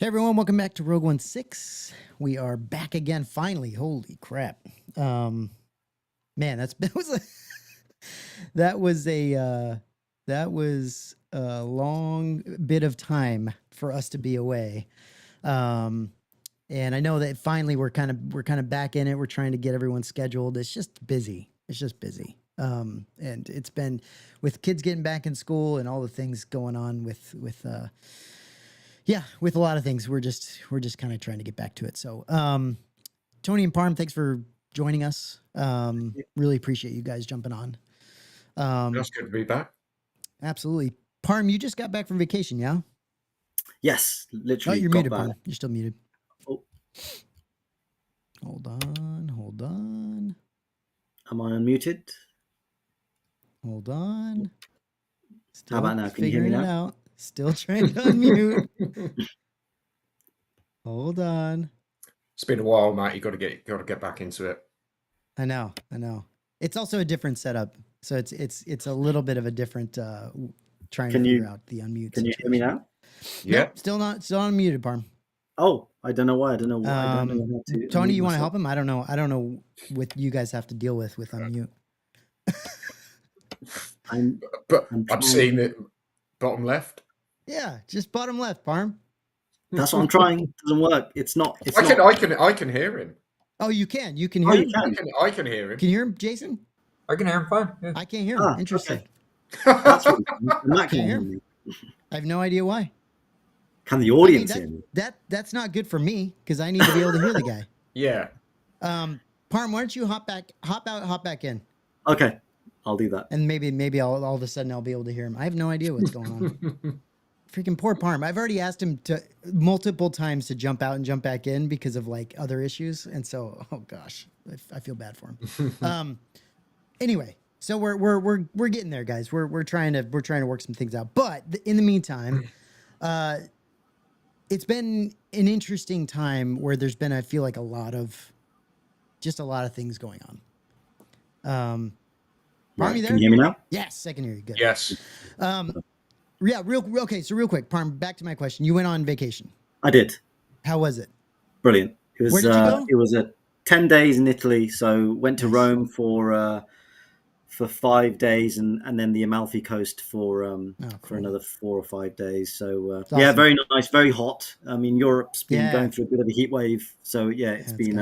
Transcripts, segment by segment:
everyone, welcome back to Rogue 16. We are back again, finally. Holy crap. Man, that was a long bit of time for us to be away. And I know that finally we're kind of back in it. We're trying to get everyone scheduled. It's just busy. And it's been with kids getting back in school and all the things going on with a lot of things. We're just kind of trying to get back to it. So, Tony and Parm, thanks for joining us. Really appreciate you guys jumping on. That's good to be back. Absolutely. Parm, you just got back from vacation, yeah? Yes, literally. Oh, you're muted, Parm. You're still muted. Oh. Hold on. Am I unmuted? Hold on. Still How about now? Can you hear me figuring it now? out. Still trying to unmute. Hold on. It's been a while, Matt. You got to get back into it. I know. It's also a different setup, so it's a little bit of a different trying to figure out the unmute. Can you hear me now? Yeah. Nope, still unmuted, Parm. Oh, I don't know why. I don't know how to. Tony, you want to help him? I don't know what you guys have to deal with unmute. I'm seeing it bottom left. Yeah, just bottom left, Parm. That's what I'm trying. It doesn't work. It's not. I can hear him. Oh, you can. You can hear him. I can hear him. Can you hear him, Jason? I can hear him fine. Yeah. I can't hear him. Interesting. Okay. That's what I'm not Can't hear hear me. I have no idea why. Can the audience hear me? That's not good for me because I need to be able to hear the guy. Yeah. Parm, why don't you hop out, hop back in? Okay, I'll do that. And maybe all of a sudden I'll be able to hear him. I have no idea what's going on. Freaking poor Parm. I've already asked him to multiple times to jump out and jump back in because of like other issues. And so, oh gosh, I feel bad for him. Anyway, so we're getting there, guys. We're trying to work some things out. But in the meantime, it's been an interesting time where there's been, I feel like, a lot of things going on. Parm, you there? Can you hear me now? Yes, I can hear you. Good. Yes. Yeah, okay, so real quick, Parm, back to my question. You went on vacation. I did. How was it? Brilliant. It was. Where did you go? It was 10 days in Italy. So went to Rome for 5 days, and then the Amalfi Coast for another 4 or 5 days. So awesome. Yeah, very nice, very hot. I mean, Europe's been going through a bit of a heat wave. So yeah, it's been.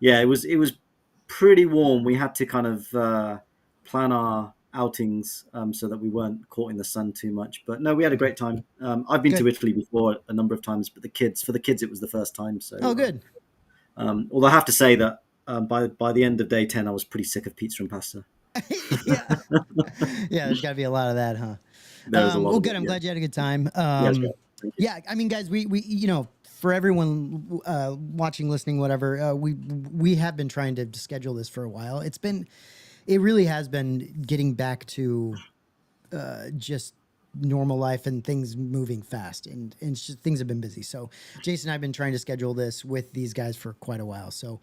It was pretty warm. We had to kind of plan our outings so that we weren't caught in the sun too much. But no, we had a great time. I've been to Italy before a number of times, but for the kids, it was the first time. So good. Although I have to say that by the end of day 10, I was pretty sick of pizza and pasta. Yeah, there's got to be a lot of that, huh? There was a lot. Well, good. I'm glad you had a good time. Yeah, I mean, guys, we for everyone watching, listening, whatever, we have been trying to schedule this for a while. It really has been getting back to just normal life and things moving fast, and things have been busy. So Jason and I have been trying to schedule this with these guys for quite a while. So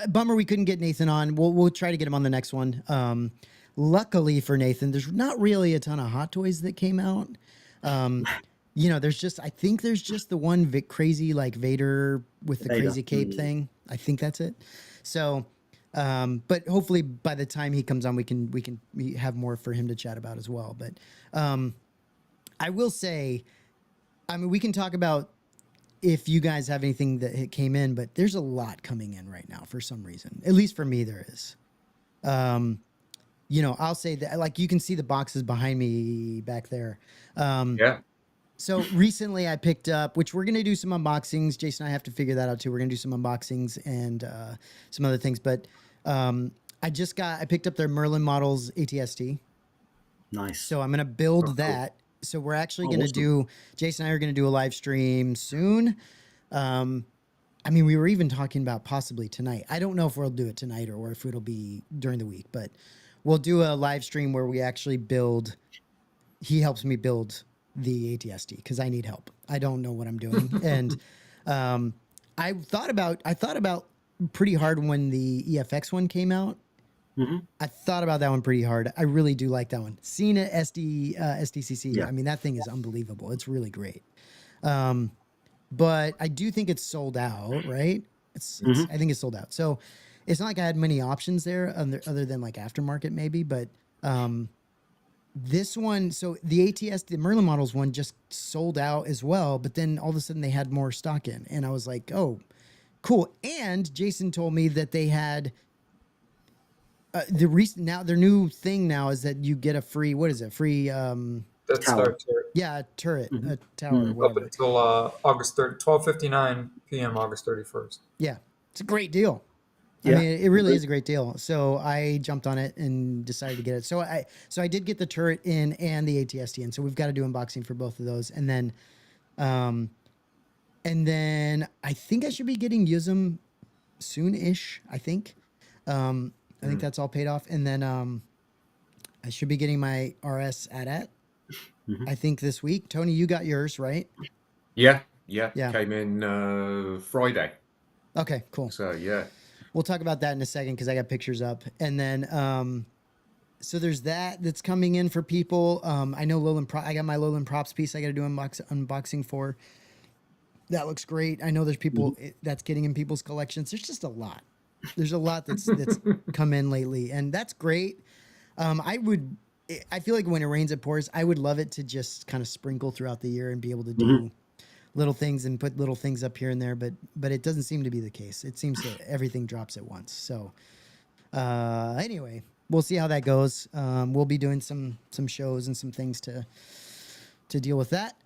bummer we couldn't get Nathan on. We'll try to get him on the next one. Luckily for Nathan, there's not really a ton of Hot Toys that came out. I think there's just the one crazy like Vader with the crazy cape thing. I think that's it. So, but hopefully by the time he comes on, we can have more for him to chat about as well. But I will say, I mean, we can talk about if you guys have anything that came in, but there's a lot coming in right now for some reason. At least for me, there is. I'll say that, like, you can see the boxes behind me back there. Yeah. So recently I picked up, which we're going to do some unboxings. Jason and I have to figure that out too. We're going to do some unboxings and some other things. But I picked up their Merlin Models ATST. Nice. So I'm going to build that. So we're actually going to Jason and I are going to do a live stream soon. I mean, we were even talking about possibly tonight. I don't know if we'll do it tonight or if it'll be during the week, but we'll do a live stream where we actually build. He helps me build the ATST because I need help. I don't know what I'm doing. And I thought about pretty hard when the EFX one came out. Mm-hmm. I thought about that one pretty hard. I really do like that one. Seeing it SDCC, I mean, that thing is unbelievable. It's really great. but I do think it's sold out, right? I think it's sold out. So it's not like I had many options there other than like aftermarket maybe, but this one, so the ATS, the Merlin models one just sold out as well, but then all of a sudden they had more stock in, and I was like, oh, cool. And Jason told me that they had their new thing now is that you get a free, what is it? Free That's our turret. Yeah, a turret, a tower, Up until August 3rd, 12:59 p.m. August 31st. Yeah, it's a great deal. Yeah. I mean, it really is a great deal. So I jumped on it and decided to get it. So I did get the turret in and the ATST in. So we've got to do unboxing for both of those, and then I think I should be getting Yuzum soon-ish. I think that's all paid off, and then I should be getting my RS AT-AT. I think this week. Tony, you got yours, right? Yeah. Came in Friday. Okay, cool. So yeah. We'll talk about that in a second because I got pictures up. And then, so there's that's coming in for people. I know Lolen, I got my Lolen props piece I got to do unboxing for. That looks great. I know there's people that's getting in people's collections. There's just a lot. There's a lot that's come in lately, and that's great. I feel like when it rains, it pours. I would love it to just kind of sprinkle throughout the year and be able to do little things and put little things up here and there, but it doesn't seem to be the case. It seems that everything drops at once. So anyway, we'll see how that goes. We'll be doing some shows and some things to deal with that.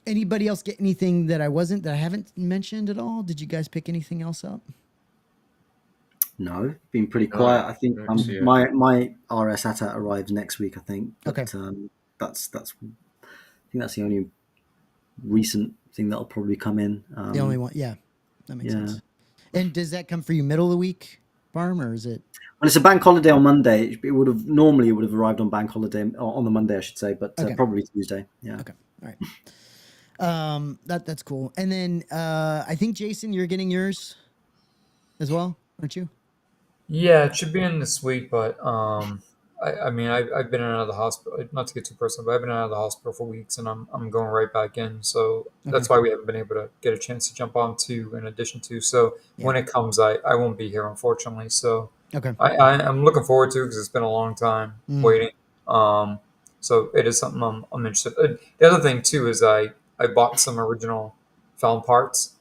Anybody else get anything that I haven't mentioned at all? Did you guys pick anything else up? No, been pretty quiet. I think my RS AT-AT arrives next week. I think. But, that's I think that's the only recent thing that'll probably come in. The only one, yeah, that makes sense. And does that come for you middle of the week, Barm, or is it? Well, it's a bank holiday on Monday. It would have arrived on bank holiday on the Monday, I should say, but probably Tuesday. Yeah. Okay. All right. That's cool. And then I think Jason, you're getting yours as well, aren't you? Yeah, it should be in this week, but I mean, I've been in and out of the hospital. Not to get too personal, but I've been in and out of the hospital for weeks, and I'm going right back in. So that's why we haven't been able to get a chance to jump on to, in addition to. So when it comes, I won't be here, unfortunately. So I'm looking forward to it because it's been a long time waiting. So it is something I'm interested. The other thing too is I bought some original found parts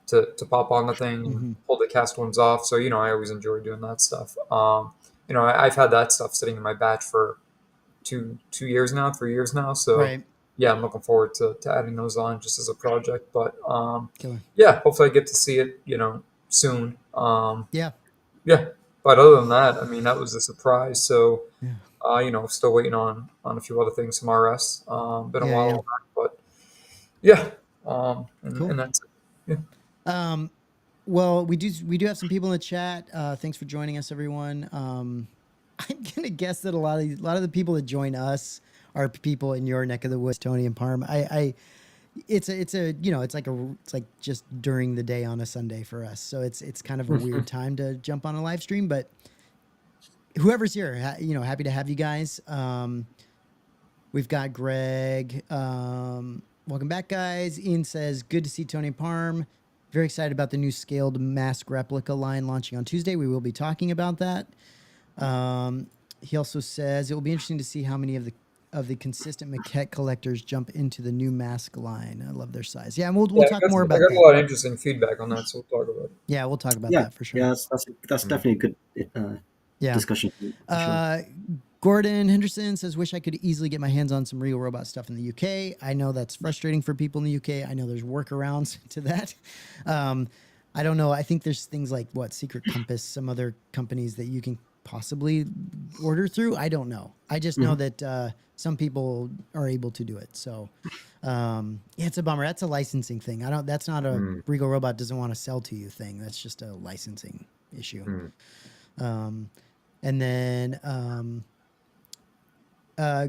to pop on the thing and pull the cast ones off. So I always enjoy doing that stuff. I've had that stuff sitting in my batch for 3 years now. So yeah, I'm looking forward to adding those on just as a project. But yeah, hopefully I get to see it, soon. Yeah. But other than that, I mean, that was a surprise. So, still waiting on a few other things from RS. Been a while, but yeah. And that's it. Yeah. Well, we do have some people in the chat. Thanks for joining us, everyone. I'm gonna guess that a lot of the people that join us are people in your neck of the woods, Tony and Parm. It's like just during the day on a Sunday for us, so it's kind of a weird time to jump on a live stream. But whoever's here, happy to have you guys. We've got Greg. Welcome back, guys. Ian says, good to see Tony and Parm. Very excited about the new scaled mask replica line launching on Tuesday. We will be talking about that. He also says it will be interesting to see how many of the consistent maquette collectors jump into the new mask line. I love their size. Yeah, and we'll talk more about that. I got a lot of interesting feedback on that, so we'll talk about it. Yeah, we'll talk about that for sure. Yeah, that's definitely a good discussion. Sure. Gordon Henderson says, wish I could easily get my hands on some Regal Robot stuff in the UK. I know that's frustrating for people in the UK. I know there's workarounds to that. I don't know. I think there's things like Secret Compass, some other companies that you can possibly order through. I don't know. I just know that some people are able to do it. So it's a bummer. That's a licensing thing. That's not a Regal Robot doesn't want to sell to you thing. That's just a licensing issue. And then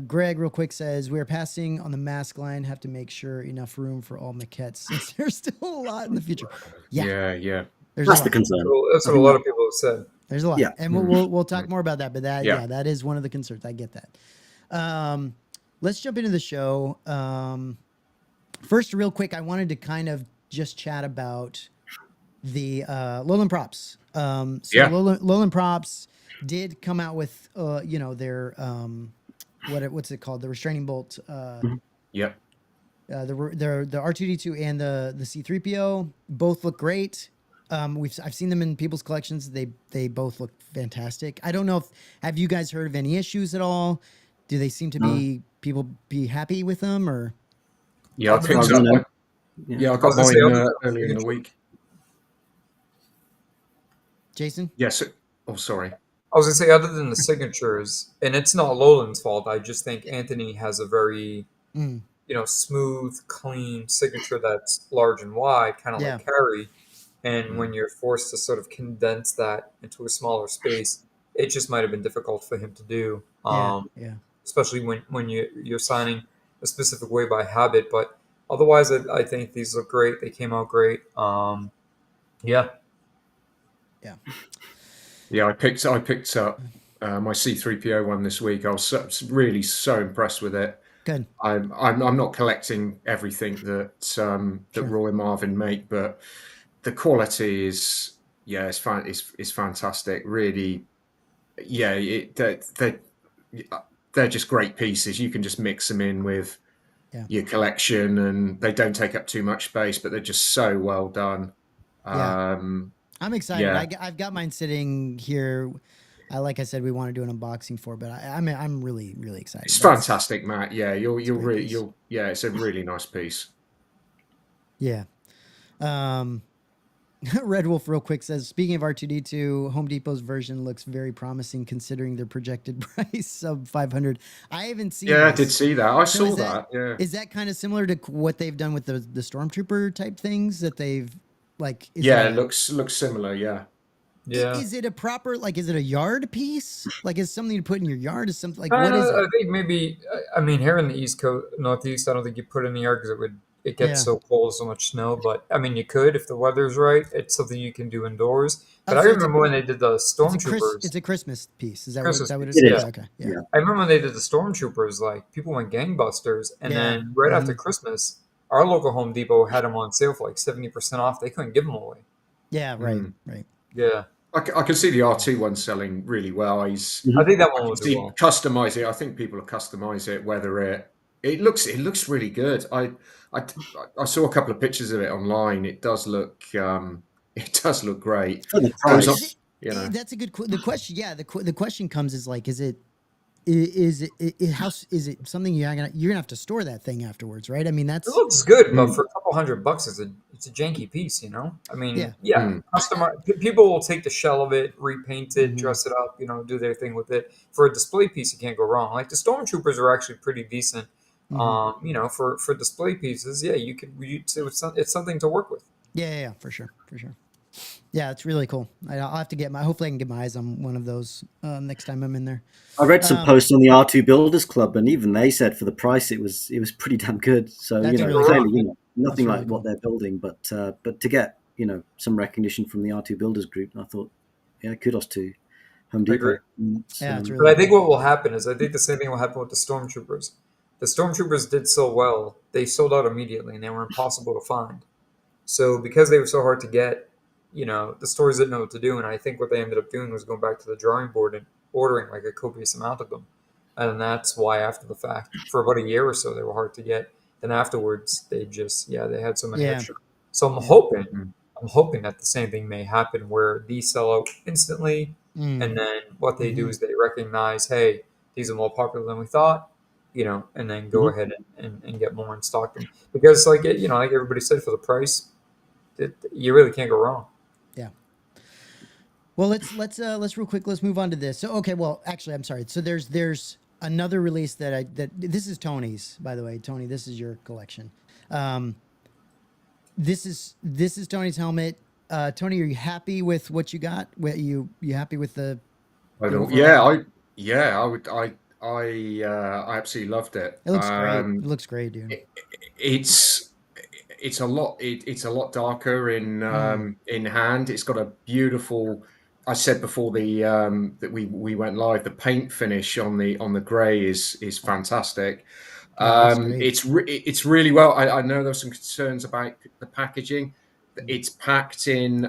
Greg real quick says, we're passing on the mask line, have to make sure enough room for all maquettes since there's still a lot in the future. Yeah. That's the concern. That's what a lot of people have said. There's a lot. And we'll talk more about that, but that is one of the concerns. I get that. Let's jump into the show. First, real quick, I wanted to kind of just chat about the Lolen props. Lolen props did come out with their what's it called, the restraining bolt. Yep. The R2D2 and the C3PO both look great. I've seen them in people's collections. They both look fantastic. I don't know have you guys heard of any issues at all? Do they seem to be people be happy with them or? Yeah, I picked up. Yeah, I got mine earlier in the week. Jason? Yes. Oh, sorry. I was gonna say, other than the signatures, and it's not Lolen's fault. I just think Anthony has a very, smooth, clean signature that's large and wide, kind of like Carrie. And when you're forced to sort of condense that into a smaller space, it just might have been difficult for him to do. Especially when you're signing a specific way by habit. But otherwise, I think these look great. They came out great. Yeah. Yeah, I picked up my C3PO one this week. I was really so impressed with it. Good. I'm not collecting everything that Roy and Marvin make, but the quality is it's fantastic. Really, they're just great pieces. You can just mix them in with your collection, and they don't take up too much space, but they're just so well done. I'm excited. I've got mine sitting here. Like I said, we want to do an unboxing for, but I'm really, really excited. It's fantastic, Matt. Yeah, it's a really nice piece. Yeah. Red Wolf real quick says, speaking of R2D2, Home Depot's version looks very promising considering their projected price of $500. I haven't seen I did see that. I saw that. Yeah. Is that kind of similar to what they've done with the Stormtrooper type things that they've it looks similar. Yeah. Is it a proper, is it a yard piece? Is something to put in your yard? Is something what is it? I think maybe, here in the East Coast, Northeast, I don't think you put it in the yard because it gets so cold, so much snow. But you could if the weather's right. It's something you can do indoors. But I remember when they did the Stormtroopers. It's a Christmas piece. Is that what it is? Yeah. Okay. Yeah. I remember when they did the Stormtroopers. People went gangbusters, and then right after Christmas, our local Home Depot had them on sale for 70% off. They couldn't give them away. Yeah. Right. Right. Yeah. I can see the R2 one selling really well. I think that one will do well. Customize it. I think people will customize it. Whether it looks really good. I saw a couple of pictures of it online. It does look great. That's a good. The question. Yeah. The question comes is is it something you're gonna have to store that thing afterwards, right? It looks good, but for a couple $100, it's a janky piece, people will take the shell of it, repaint it, dress it up, do their thing with it. For a display piece, you can't go wrong. The Stormtroopers are actually pretty decent, for display pieces. Yeah, it's something to work with. Yeah, for sure. Yeah, it's really cool. I'll have to hopefully I can get my eyes on one of those next time I'm in there. I read some posts on the R2 Builders Club, and even they said for the price it was pretty damn good. So clearly, nothing like what they're building, but to get some recognition from the R2 Builders group, I thought, kudos to Home Depot. But I think what will happen is the same thing will happen with the Stormtroopers. The Stormtroopers did so well; they sold out immediately, and they were impossible to find. So because they were so hard to get, the stores didn't know what to do. And I think what they ended up doing was going back to the drawing board and ordering a copious amount of them. And that's why after the fact, for about a year or so, they were hard to get. Then afterwards, they just, they had so many extra. So I'm hoping that the same thing may happen where these sell out instantly. And then what they do is they recognize, hey, these are more popular than we thought, and then go ahead and get more in stock. Because like everybody said, for the price, you really can't go wrong. Yeah. Well, let's real quick. Let's move on to this. So, okay. Well, actually, I'm sorry. So there's another release that this is Tony's, by the way. Tony, this is your collection. This is Tony's helmet. Tony, are you happy with what you got? You happy with the? I absolutely loved it. It looks great. It looks great, dude. It's a lot darker in hand. It's got a beautiful. I said before that we went live. The paint finish on the grey is fantastic. It's really well. I know there's some concerns about the packaging. It's packed in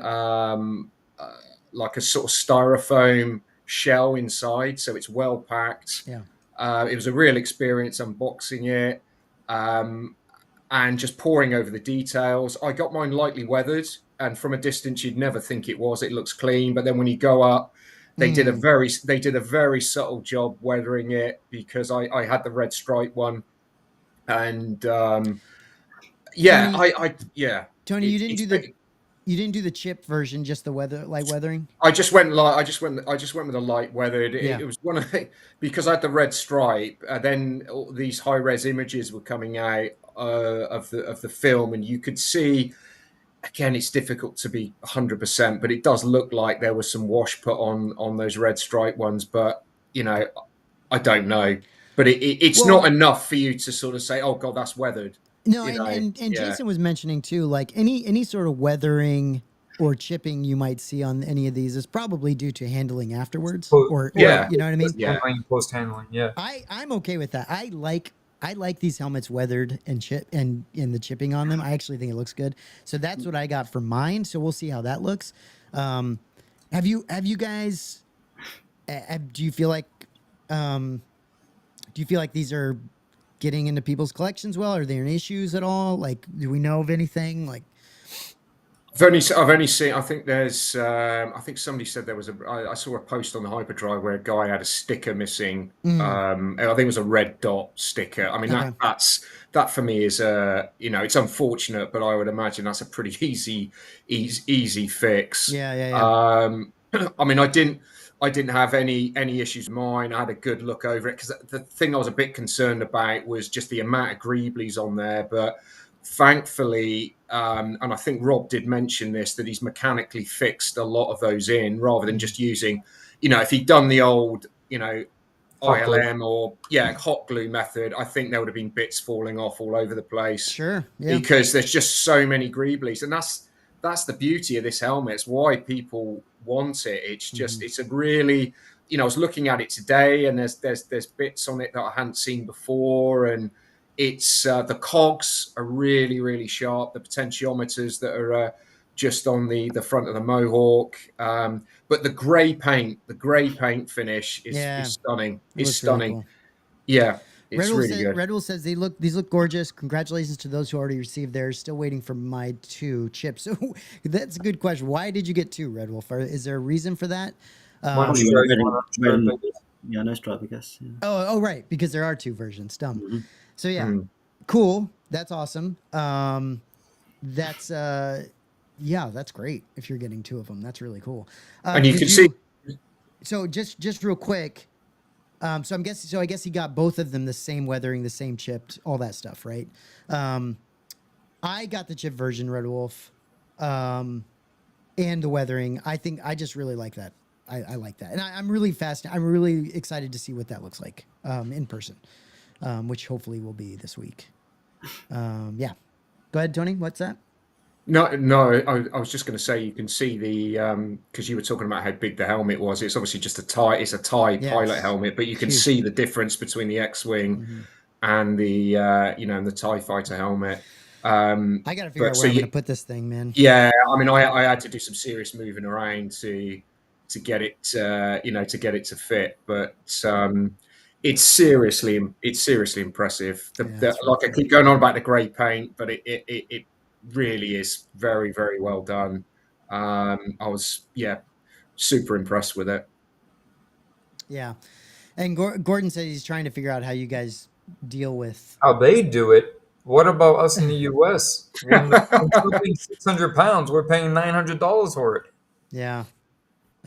like a sort of styrofoam shell inside, so it's well packed. Yeah. It was a real experience unboxing it, and just poring over the details. I got mine lightly weathered, and from a distance you'd never think it was. It looks clean, but then when you go up, they did a very subtle job weathering it, because I had the red stripe one, and Tony, Tony, you didn't do the chip version, just the weathering. I just went with a light weathered. It was one of the, because I had the red stripe. Then all these high res images were coming out of the film, and you could see. Again, it's difficult to be 100%, but it does look like there was some wash put on those red stripe ones. But I don't know. But it's not enough for you to sort of say, "Oh God, that's weathered." No, and Jason was mentioning too, like any sort of weathering or chipping you might see on any of these is probably due to handling afterwards, or you know what I mean? Yeah, post handling. Yeah, I'm okay with that. I like these helmets weathered and the chipping on them. I actually think it looks good. So that's what I got for mine. So we'll see how that looks. Have you guys? Do you feel like these are getting into people's collections well? Are there any issues at all? Like, do we know of anything? Like, I've only seen. I think there's. I think somebody said there was I saw a post on the Hyperdrive where a guy had a sticker missing. And I think it was a red dot sticker. I mean, that for me is it's unfortunate, but I would imagine that's a pretty easy fix. Yeah. I mean, I didn't have any issues with mine. I had a good look over it, because the thing I was a bit concerned about was just the amount of greeblies on there. But thankfully, and I think Rob did mention this, that he's mechanically fixed a lot of those in, rather than just using, if he'd done the old, ILM or hot glue method, I think there would have been bits falling off all over the place. Sure, yeah. Because there's just so many greeblies, and that's the beauty of this helmet. It's why people want it. It's just it's a really, I was looking at it today, and there's bits on it that I hadn't seen before, and it's the cogs are really, really sharp. The potentiometers that are just on the front of the Mohawk, but the grey paint finish is stunning. It's stunning. Really cool. Yeah. It's really good. Red Bull says these look gorgeous. Congratulations to those who already received theirs. Still waiting for my 2 chips. So that's a good question. Why did you get 2, Red Wolf? Is there a reason for that? No stripe, I guess. Yeah. Oh, right, because there are 2 versions. Dumb. So cool. That's awesome. That's great. If you're getting 2 of them, that's really cool. And you can see. So just real quick. So I guess he got both of them the same weathering, the same chipped, all that stuff, right? I got the chip version, Red Wolf, and the weathering. I think I just really like that. I like that, and I'm really I'm really excited to see what that looks like in person, which hopefully will be this week. Go ahead, Tony. What's that? No. I was just going to say, you can see the because you were talking about how big the helmet was. It's obviously just a tie pilot helmet, but you can see the difference between the X-wing and the and the TIE fighter helmet. I got to figure out where I'm going to put this thing, man. Yeah, I mean, I had to do some serious moving around to get it to fit, but it's seriously impressive. Like, I keep going on about the grey paint, but it really is very, very well done. I was super impressed with it. Yeah, and Gordon said he's trying to figure out how you guys deal with how they do it. What about us in the U.S.? When we're paying 600 pounds, we're paying $900 for it. Yeah.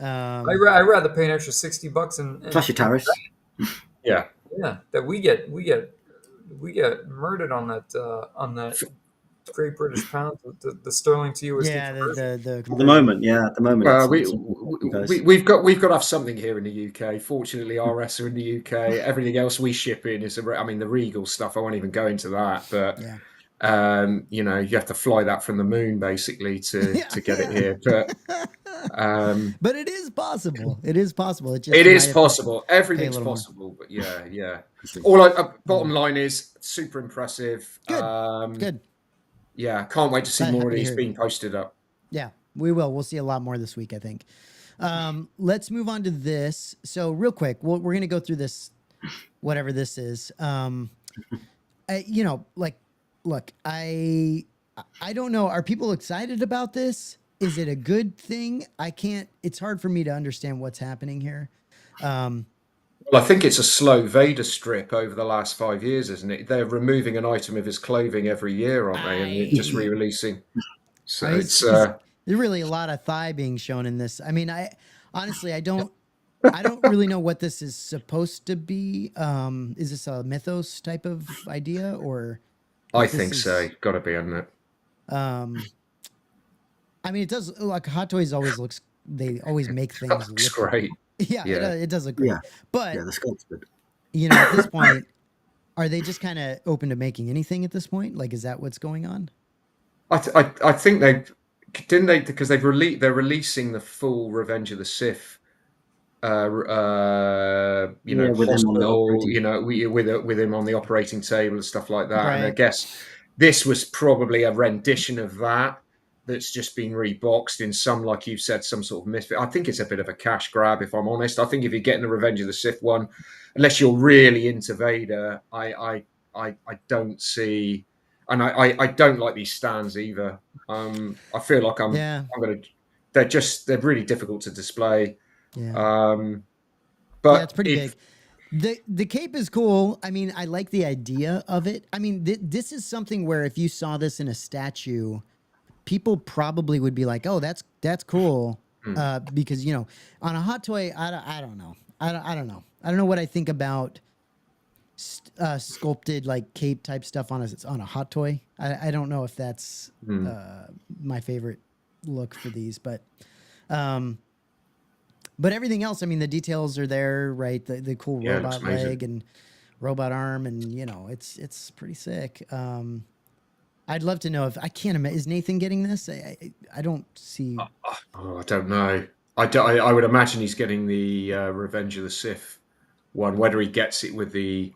I'd rather pay an extra $60 and plus your tariffs. Yeah. That we get murdered on that Great British Pound, the sterling to USD. Yeah, at the moment. We've got to have something here in the UK. Fortunately, RS are in the UK. Everything else we ship in is, I mean, the Regal stuff. I won't even go into that, but you have to fly that from the moon basically to get it here. But But it is possible. It is possible. It is possible. Everything's possible. But yeah. Bottom line is super impressive. Good. Yeah, can't wait to see more of these being posted up. Yeah, we will. We'll see a lot more this week, I think. Let's move on to this. So real quick, we're going to go through this, whatever this is. Look, I don't know. Are people excited about this? Is it a good thing? It's hard for me to understand what's happening here. Well, I think it's a slow Vader strip over the last 5 years, isn't it? They're removing an item of his clothing every year, aren't they? And just re-releasing. So it's there's really a lot of thigh being shown in this. I mean, I don't really know what this is supposed to be. Is this a mythos type of idea, or? I think so. Got to be, hasn't it? I mean, it does. Like Hot Toys always looks. They always make things looks great. Yeah, it does look great. Yeah. But the sculpt's good. At this point, are they just kind of open to making anything at this point? Like, is that what's going on? I think because they're releasing the full Revenge of the Sith. Hospital, with him on the operating table and stuff like that. Right. And I guess this was probably a rendition of that. That's just been reboxed in some, like you've said, some sort of misfit. I think it's a bit of a cash grab, if I'm honest. I think if you're getting the Revenge of the Sith one, unless you're really into Vader, I don't see, and I don't like these stands either. I feel like they're really difficult to display. Yeah. But it's pretty big. The cape is cool. I mean, I like the idea of it. I mean, this is something where if you saw this in a statue, people probably would be like, "Oh, that's cool," because on a hot toy, I don't know. I don't know. I don't know what I think about sculpted like cape type stuff on a hot toy. I don't know if that's my favorite look for these, but everything else, I mean, the details are there, right? The cool robot leg and robot arm, and it's pretty sick. I'd love to know if I can't imagine. Is Nathan getting this? I don't see. I don't know. I would imagine he's getting the Revenge of the Sith one. Whether he gets it with the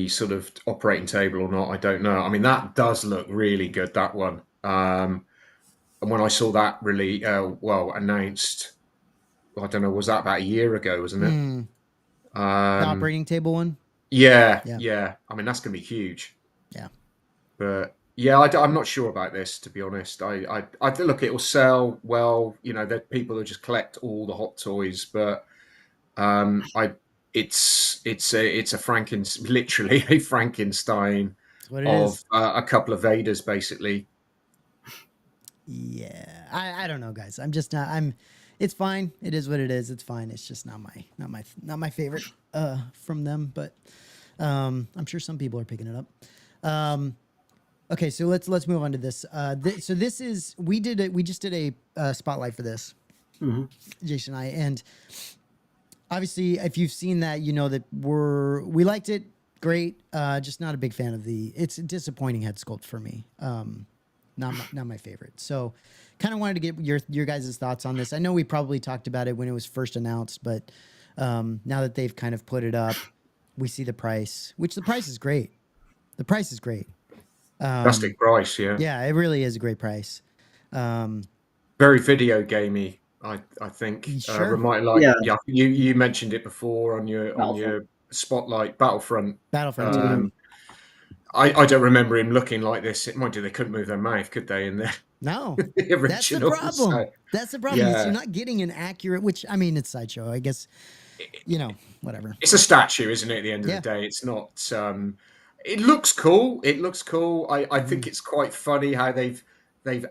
sort of operating table or not, I don't know. I mean, that does look really good. That one. And when I saw that really announced, I don't know, was that about a year ago, wasn't it? The operating table one. Yeah. I mean, that's gonna be huge. Yeah. But yeah, I'm not sure about this, to be honest. I look, it will sell well. There are people who just collect all the hot toys, but it's literally a Frankenstein of a couple of Vaders, basically. Yeah, I don't know, guys. I'm just not. It's fine. It is what it is. It's fine. It's just not my favorite from them, but I'm sure some people are picking it up. Okay, so let's move on to this. So this is we just did a spotlight for this, Jason and I, and obviously if you've seen that, that we liked it, great. Just not a big fan of it's a disappointing head sculpt for me. Not my favorite. So kind of wanted to get your guys' thoughts on this. I know we probably talked about it when it was first announced, but now that they've kind of put it up, we see the price, which the price is great. The price is great. Fantastic price, yeah. Yeah, it really is a great price. Very video gamey, I think. Sure. You mentioned it before on your spotlight, Battlefront. I don't remember him looking like this. Mind you, they couldn't move their mouth, could they? In the the original, that's the problem. That's the problem. You're not getting an accurate. Which I mean, it's Sideshow, I guess. Whatever. It's a statue, isn't it? At the end of the day, it's not. It looks cool. I think it's quite funny how they've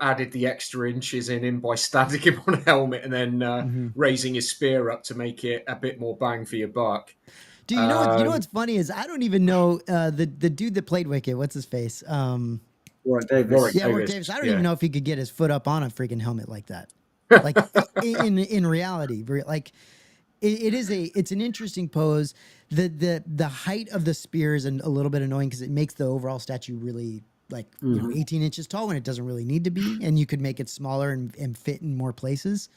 added the extra inches in him by standing him on a helmet and then raising his spear up to make it a bit more bang for your buck. Do you know what's funny is I don't even know the dude that played Wicket. What's his face? Warwick Davis. Warwick Davis. I don't even know if he could get his foot up on a freaking helmet like that. Like in reality, like it's an interesting pose. The height of the spear is a little bit annoying because it makes the overall statue really like, you know, 18 inches tall when it doesn't really need to be, and you could make it smaller and fit in more places.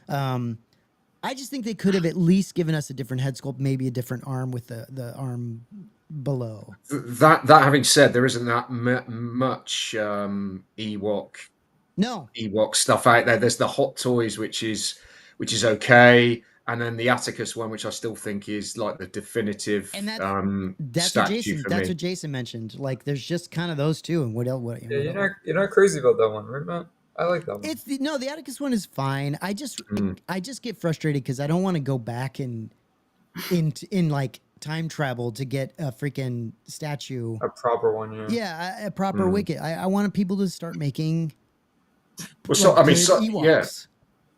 I just think they could have at least given us a different head sculpt, maybe a different arm with the arm below. That having said, there isn't that much Ewok stuff out there. There's the Hot Toys, which is okay, and then the Atticus one, which I still think is like the definitive And that's statue for what me. Jason mentioned. Like, there's just kind of those two, and what else? Yeah, you're not crazy about that one, right, Matt? I like that one. The Atticus one is fine. I just get frustrated because I don't want to go back in like time travel to get a freaking statue, a proper one. Yeah, a proper Wicket. I want people to start making. Well, Ewoks.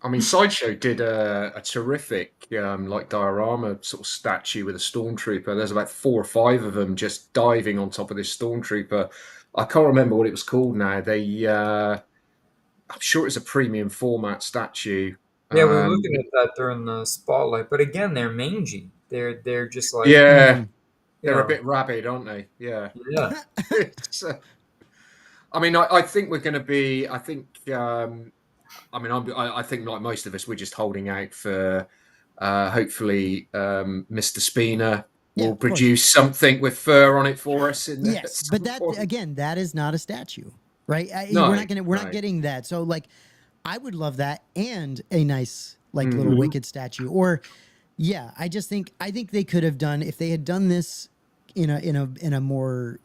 I mean, Sideshow did a terrific like diorama sort of statue with a stormtrooper. There's about 4 or 5 of them just diving on top of this stormtrooper. I can't remember what it was called now. I'm sure it's a premium format statue. Yeah, we were looking at that during the spotlight, but again, they're mangy. They're just like they're a bit rabid, aren't they? Yeah. I mean, I think we're going to be. I think. I mean, I think like most of us, we're just holding out for hopefully Mr. Spina will produce something with fur on it for us. Yes, but that is not a statue, right? No, we're not getting that. So like, I would love that and a nice like little Wicked statue. Or I think they could have done, if they had done this in a more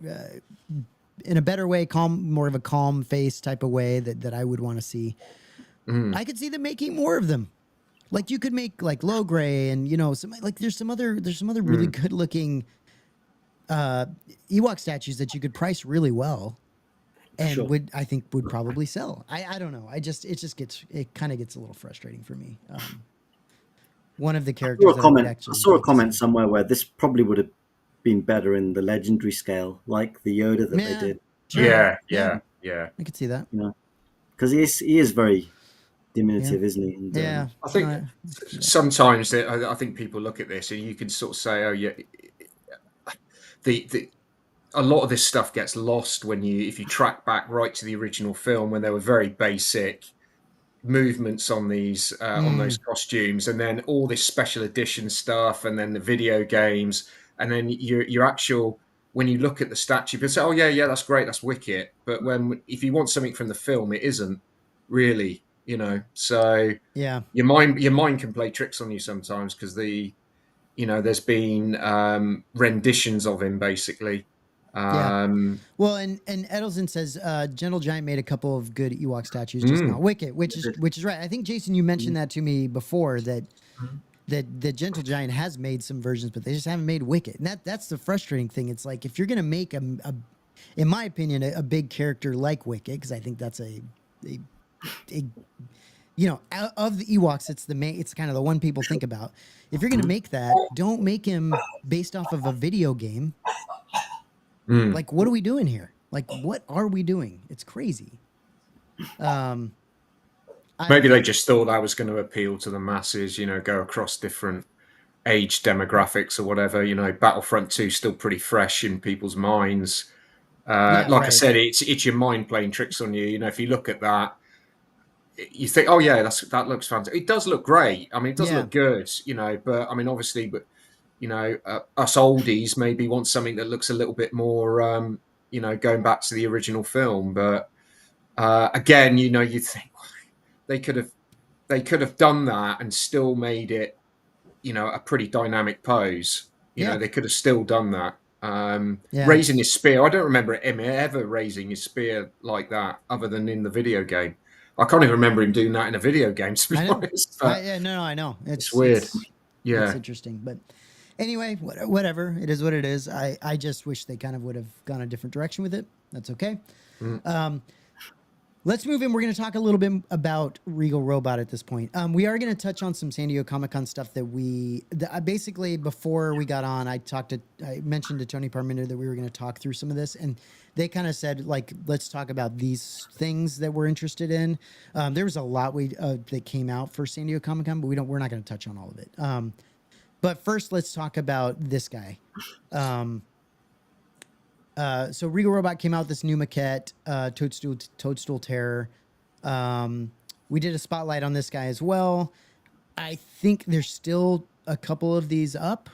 in a better way, more of a calm face type of way that I would want to see. I could see them making more of them. Like, you could make like low gray, and there's some other really good looking Ewok statues that you could price really well, and would probably sell. I don't know. It kind of gets a little frustrating for me. One of the characters. I saw a comment somewhere where this probably would have been better in the legendary scale, like the Yoda that they did. Yeah. I could see that. Because he is very diminutive, isn't he? And, I think sometimes I think people look at this and you can sort of say, oh yeah, a lot of this stuff gets lost if you track back right to the original film, when they were very basic movements on these on those costumes, and then all this special edition stuff, and then the video games, and then your actual, when you look at the statue, people say, oh yeah, that's great, that's Wicket, but if you want something from the film, it isn't really. So your mind can play tricks on you sometimes, because there's been renditions of him basically. Well, and Edelson says Gentle Giant made a couple of good Ewok statues, just not Wicket, which is right. I think, Jason, you mentioned that to me before, that Gentle Giant has made some versions, but they just haven't made Wicket, and that's the frustrating thing. It's like, if you're gonna make in my opinion, a big character like Wicket, because I think that's a of the Ewoks, it's kind of the one people think about. If you're going to make that, don't make him based off of a video game. Like, what are we doing here? Like, what are we doing? It's crazy. Maybe they just thought that was going to appeal to the masses, go across different age demographics or whatever. Battlefront 2 is still pretty fresh in people's minds. I said, it's your mind playing tricks on you. If you look at that, you think, oh yeah, that looks fantastic. It does look great. I mean, it does look good, but I mean, obviously, us oldies maybe want something that looks a little bit more, going back to the original film. But again, you think they could have done that and still made it, a pretty dynamic pose. They could have still done that. Raising his spear, I don't remember him ever raising his spear like that, other than in the video game. I can't even remember him doing that in a video game, to be honest. I know. It's weird. It's interesting. But anyway, whatever. It is what it is. I just wish they kind of would have gone a different direction with it. That's okay. Let's move in. We're going to talk a little bit about Regal Robot at this point. We are going to touch on some San Diego Comic-Con stuff that basically, before we got on, I mentioned to Tony Parminder that we were going to talk through some of this, and they kind of said, like, let's talk about these things that we're interested in. There was a lot that came out for San Diego Comic-Con, but we're not going to touch on all of it. But first, let's talk about this guy. So Regal Robot came out with this new maquette, Toadstool Terror. We did a spotlight on this guy as well. I think there's still a couple of these up.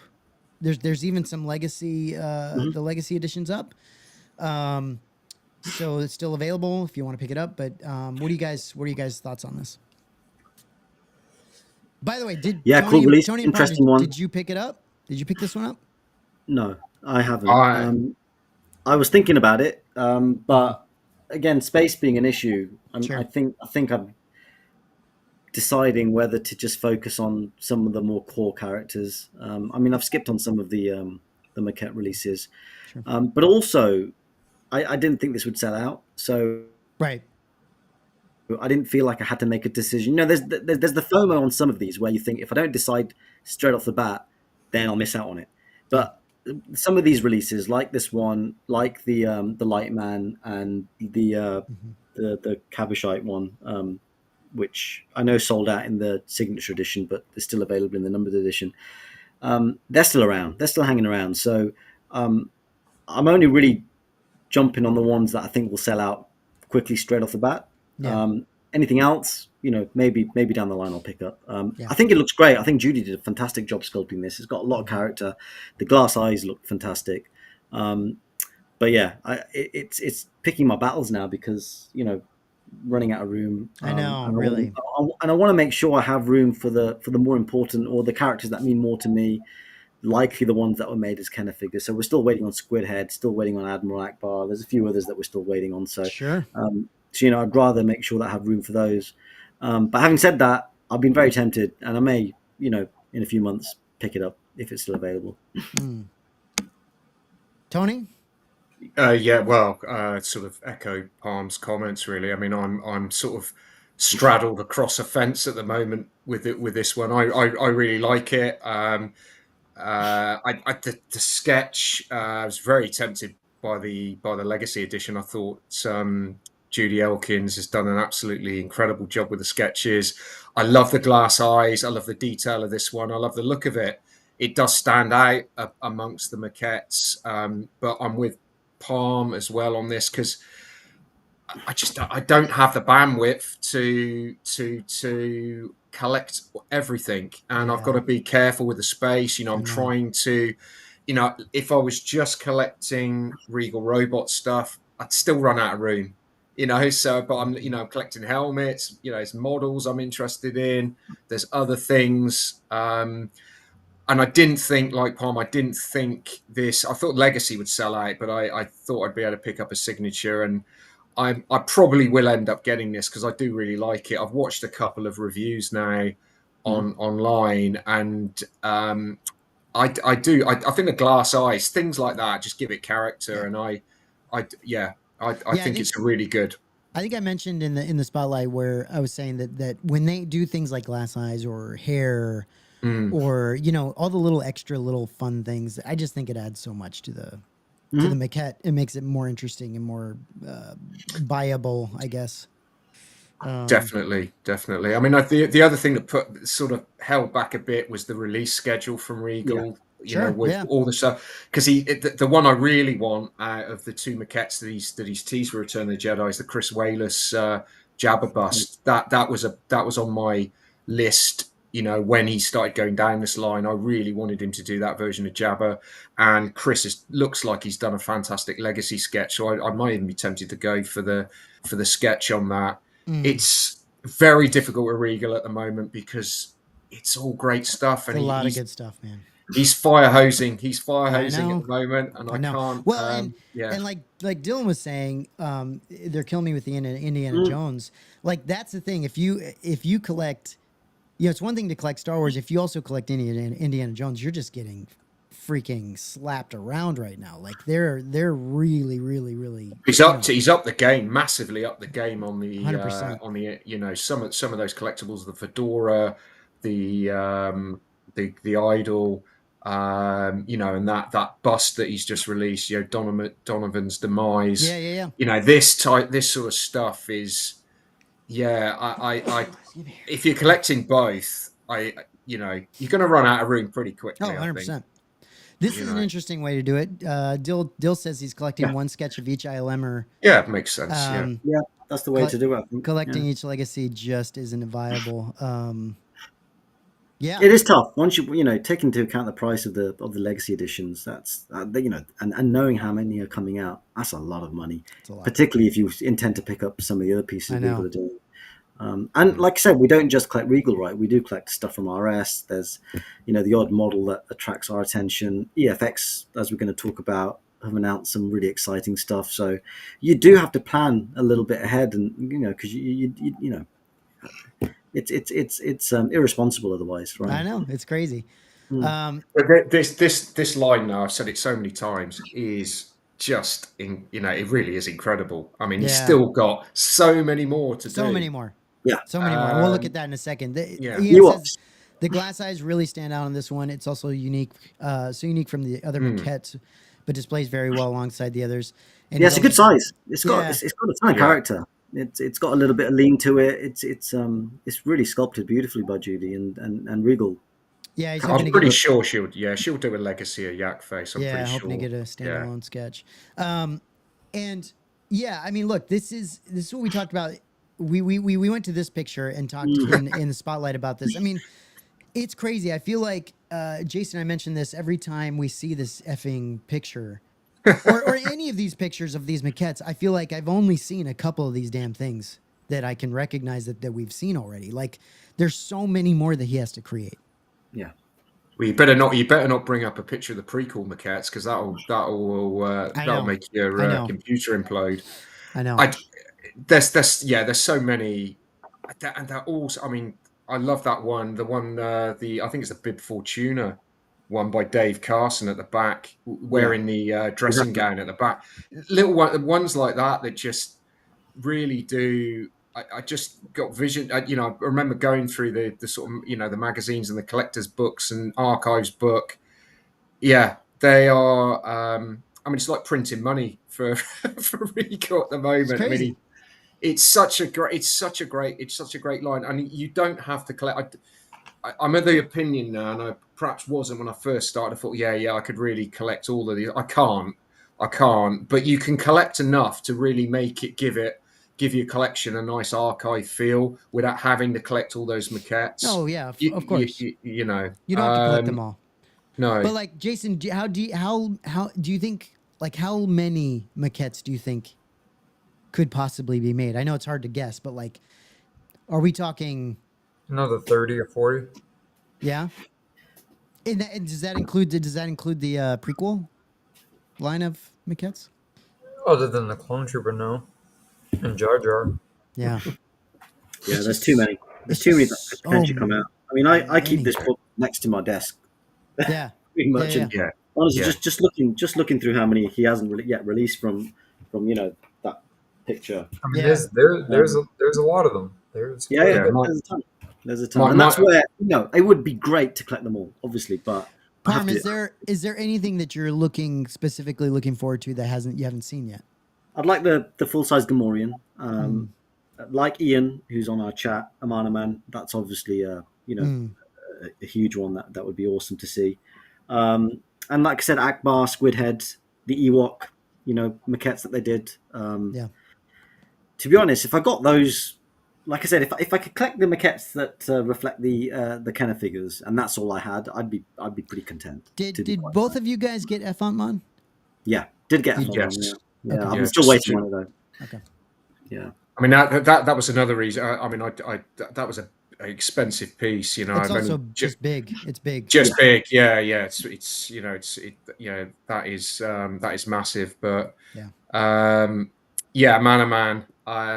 There's even some legacy, the legacy editions up. So it's still available if you want to pick it up. But what are you guys' thoughts on this? By the way, cool release, Tony interesting one. Did you pick it up? Did you pick this one up? No, I haven't. I was thinking about it, but again, space being an issue, Sure. I think I'm deciding whether to just focus on some of the more core characters. I mean, I've skipped on some of the maquette releases, Sure. But also I didn't think this would sell out, so Right. I didn't feel like I had to make a decision. You know, there's the FOMO on some of these where you think if I don't decide straight off the bat, then I'll miss out on it. But some of these releases, like this one, like the Light Man and the Cabochite one, which I know sold out in the signature edition, but they're still available in the numbered edition. They're still around. They're still hanging around. So I'm only really jumping on the ones that I think will sell out quickly straight off the bat. Yeah. Anything else, you know, maybe down the line I'll pick up. I think it looks great. I think Judy did a fantastic job sculpting this. It's got a lot of character. The glass eyes look fantastic. But yeah, it's picking my battles now because, you know, running out of room. I know, and really. I want to make sure I have room for the more important or the characters that mean more to me. Likely the ones that were made as Kenner figures. So we're still waiting on Squidhead, still waiting on Admiral Akbar. There's a few others that we're still waiting on. So sure. So, you know, I'd rather make sure that I have room for those. But having said that, I've been very tempted, and I may, you know, in a few months pick it up if it's still available. Tony? Sort of echo Palm's comments, really. I mean, I'm sort of straddled across a fence at the moment with this one. I really like it. The sketch, I was very tempted by the Legacy edition. I thought Judy Elkins has done an absolutely incredible job with the sketches. I love the glass eyes. I love the detail of this one. I love the look of it. It does stand out amongst the maquettes, but I'm with Palm as well on this because I don't have the bandwidth to collect everything, and I've got to be careful with the space. You know, I'm trying to, you know, if I was just collecting Regal Robot stuff, I'd still run out of room. You know, so but I'm collecting helmets. You know, it's models I'm interested in. There's other things. And I didn't think, like Palm, I didn't think this. I thought Legacy would sell out, but I thought I'd be able to pick up a signature, and I probably will end up getting this because I do really like it. I've watched a couple of reviews now online, and I think the glass eyes, things like that, just give it character, and I think it's really good. I think I mentioned in the spotlight where I was saying that when they do things like glass eyes or hair. Or, you know, all the little extra little fun things. I just think it adds so much to the maquette. It makes it more interesting and more buyable, I guess. Definitely. I mean, the other thing that sort of held back a bit was the release schedule from Regal. You know, with all the stuff, because the one I really want out of the two maquettes that he's teased for Return of the Jedi is the Chris Wayless Jabba bust. That was on my list. You know, when he started going down this line, I really wanted him to do that version of Jabba. And Chris looks like he's done a fantastic Legacy sketch. So I might even be tempted to go for the sketch on that. It's very difficult with Regal at the moment because it's all great stuff. It's and a lot of good stuff, man. He's fire hosing. He's fire hosing at the moment, and I can't. Well, and like Dylan was saying, they're killing me with the Indiana Jones. Like that's the thing. If you collect. You know, it's one thing to collect Star Wars. If you also collect Indiana Jones, you're just getting freaking slapped around right now. Like they're really, really, really. He's up the game, massively up the game on the 100%. On the you know some of those collectibles, the fedora, the idol, you know, and that bust that he's just released. You know, Donovan's demise. Yeah. You know, this sort of stuff is. Yeah, I if you're collecting both, you're going to run out of room pretty quickly. Oh, 100%. This is an interesting way to do it. Dill says he's collecting one sketch of each ILMer. Yeah, it makes sense. Yeah, that's the way to do it. I think. Collecting each legacy just isn't viable. Yeah, it is tough once you take into account the price of the legacy editions. That's and knowing how many are coming out, that's a lot of money. Particularly if you intend to pick up some of the other pieces people are doing. And like I said, we don't just collect Regal, right? We do collect stuff from RS. There's, the odd model that attracts our attention. EFX, as we're going to talk about, have announced some really exciting stuff. So you do have to plan a little bit ahead, and because it's irresponsible otherwise, right? I know, it's crazy. But this line now, I've said it so many times, is just it really is incredible. I mean, he's still got so many more to do. So many more. Yeah. So many more. We'll look at that in a second. Yeah. Ian says the glass eyes really stand out on this one. It's also unique, so unique from the other maquettes, but displays very well alongside the others. And it's a good size. It's got a ton of character. It's got a little bit of lean to it. It's really sculpted beautifully by Judy and Regal. Yeah, I'm pretty sure she'll do a legacy of Yak Face. I'm pretty sure. Hoping to get a standalone sketch. And yeah, I mean, look, this is what we talked about. We went to this picture and talked in the spotlight about this. I mean, it's crazy. I feel like Jason, I mentioned this every time we see this effing picture or any of these pictures of these maquettes. I feel like I've only seen a couple of these damn things that I can recognize that we've seen already. Like, there's so many more that he has to create. Yeah. Well, you better not bring up a picture of the prequel maquettes, because that'll make your computer implode. I know. There's so many, and they're also. I mean, I love that one. I think it's the Bib Fortuna one by Dave Carson at the back, wearing the dressing gown at the back. Little ones like that just really do. I just got vision. I remember going through the sort of the magazines and the collectors' books and archives book. Yeah, they are. I mean, it's like printing money for Regal at the moment. I mean, it's such a great line, and you don't have to collect. I'm of the opinion now, and I perhaps wasn't when I first started. I thought, I could really collect all of these. I can't, but you can collect enough to really give your collection a nice archive feel without having to collect all those maquettes. Oh yeah, of course. You don't have to collect them all. No, but like Jason, how do you think, like, how many maquettes do you think could possibly be made? I know it's hard to guess, but like, are we talking another 30 or 40? Yeah. And does that include the prequel line of maquettes? Other than the Clone Trooper, no. And Jar Jar. Yeah. Yeah, there's too many. There's too many that could potentially come out. I mean, I keep this book next to my desk. Yeah. Pretty much. Yeah. Honestly, just looking through how many he hasn't really yet released from that picture. I mean, there's a lot of them. There's a ton. There's a ton, and that's where it would be great to collect them all, obviously. But Parm, is there anything that you're specifically looking forward to that you haven't seen yet? I'd like the full size Gamorrean. Like Ian, who's on our chat, Amana Man. That's obviously a huge one that would be awesome to see. And like I said, Akbar, Squidhead, the Ewok, maquettes that they did. To be honest, if I got those, like I said, if I could collect the maquettes that reflect the Kenner figures, and that's all I had, I'd be pretty content. Did both of you guys get F-Ant-Man? Yeah, did get F-Ant-Man. Yes. Yeah, Okay. I'm still waiting on it though. Okay. Yeah. I mean that was another reason. I mean, that was an expensive piece. It's also just big. It's big. Just big. Yeah. It's that is massive. But Man,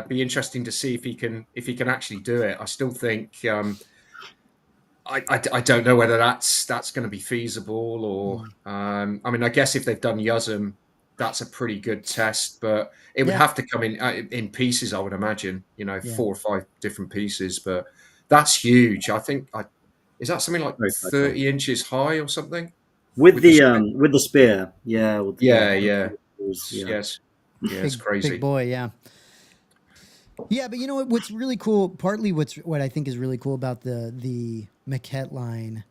be interesting to see if he can actually do it. I still think. I don't know whether that's going to be feasible or. I mean, I guess if they've done Yuzum, that's a pretty good test, but it would have to come in pieces, I would imagine, 4 or 5 different pieces, but that's huge. I think, is that something like 30 inches high or something? With the spear. Yeah. Yes. Yeah, it's crazy. Big boy, yeah. Yeah, but you know what's really cool, partly what I think is really cool about the maquette line,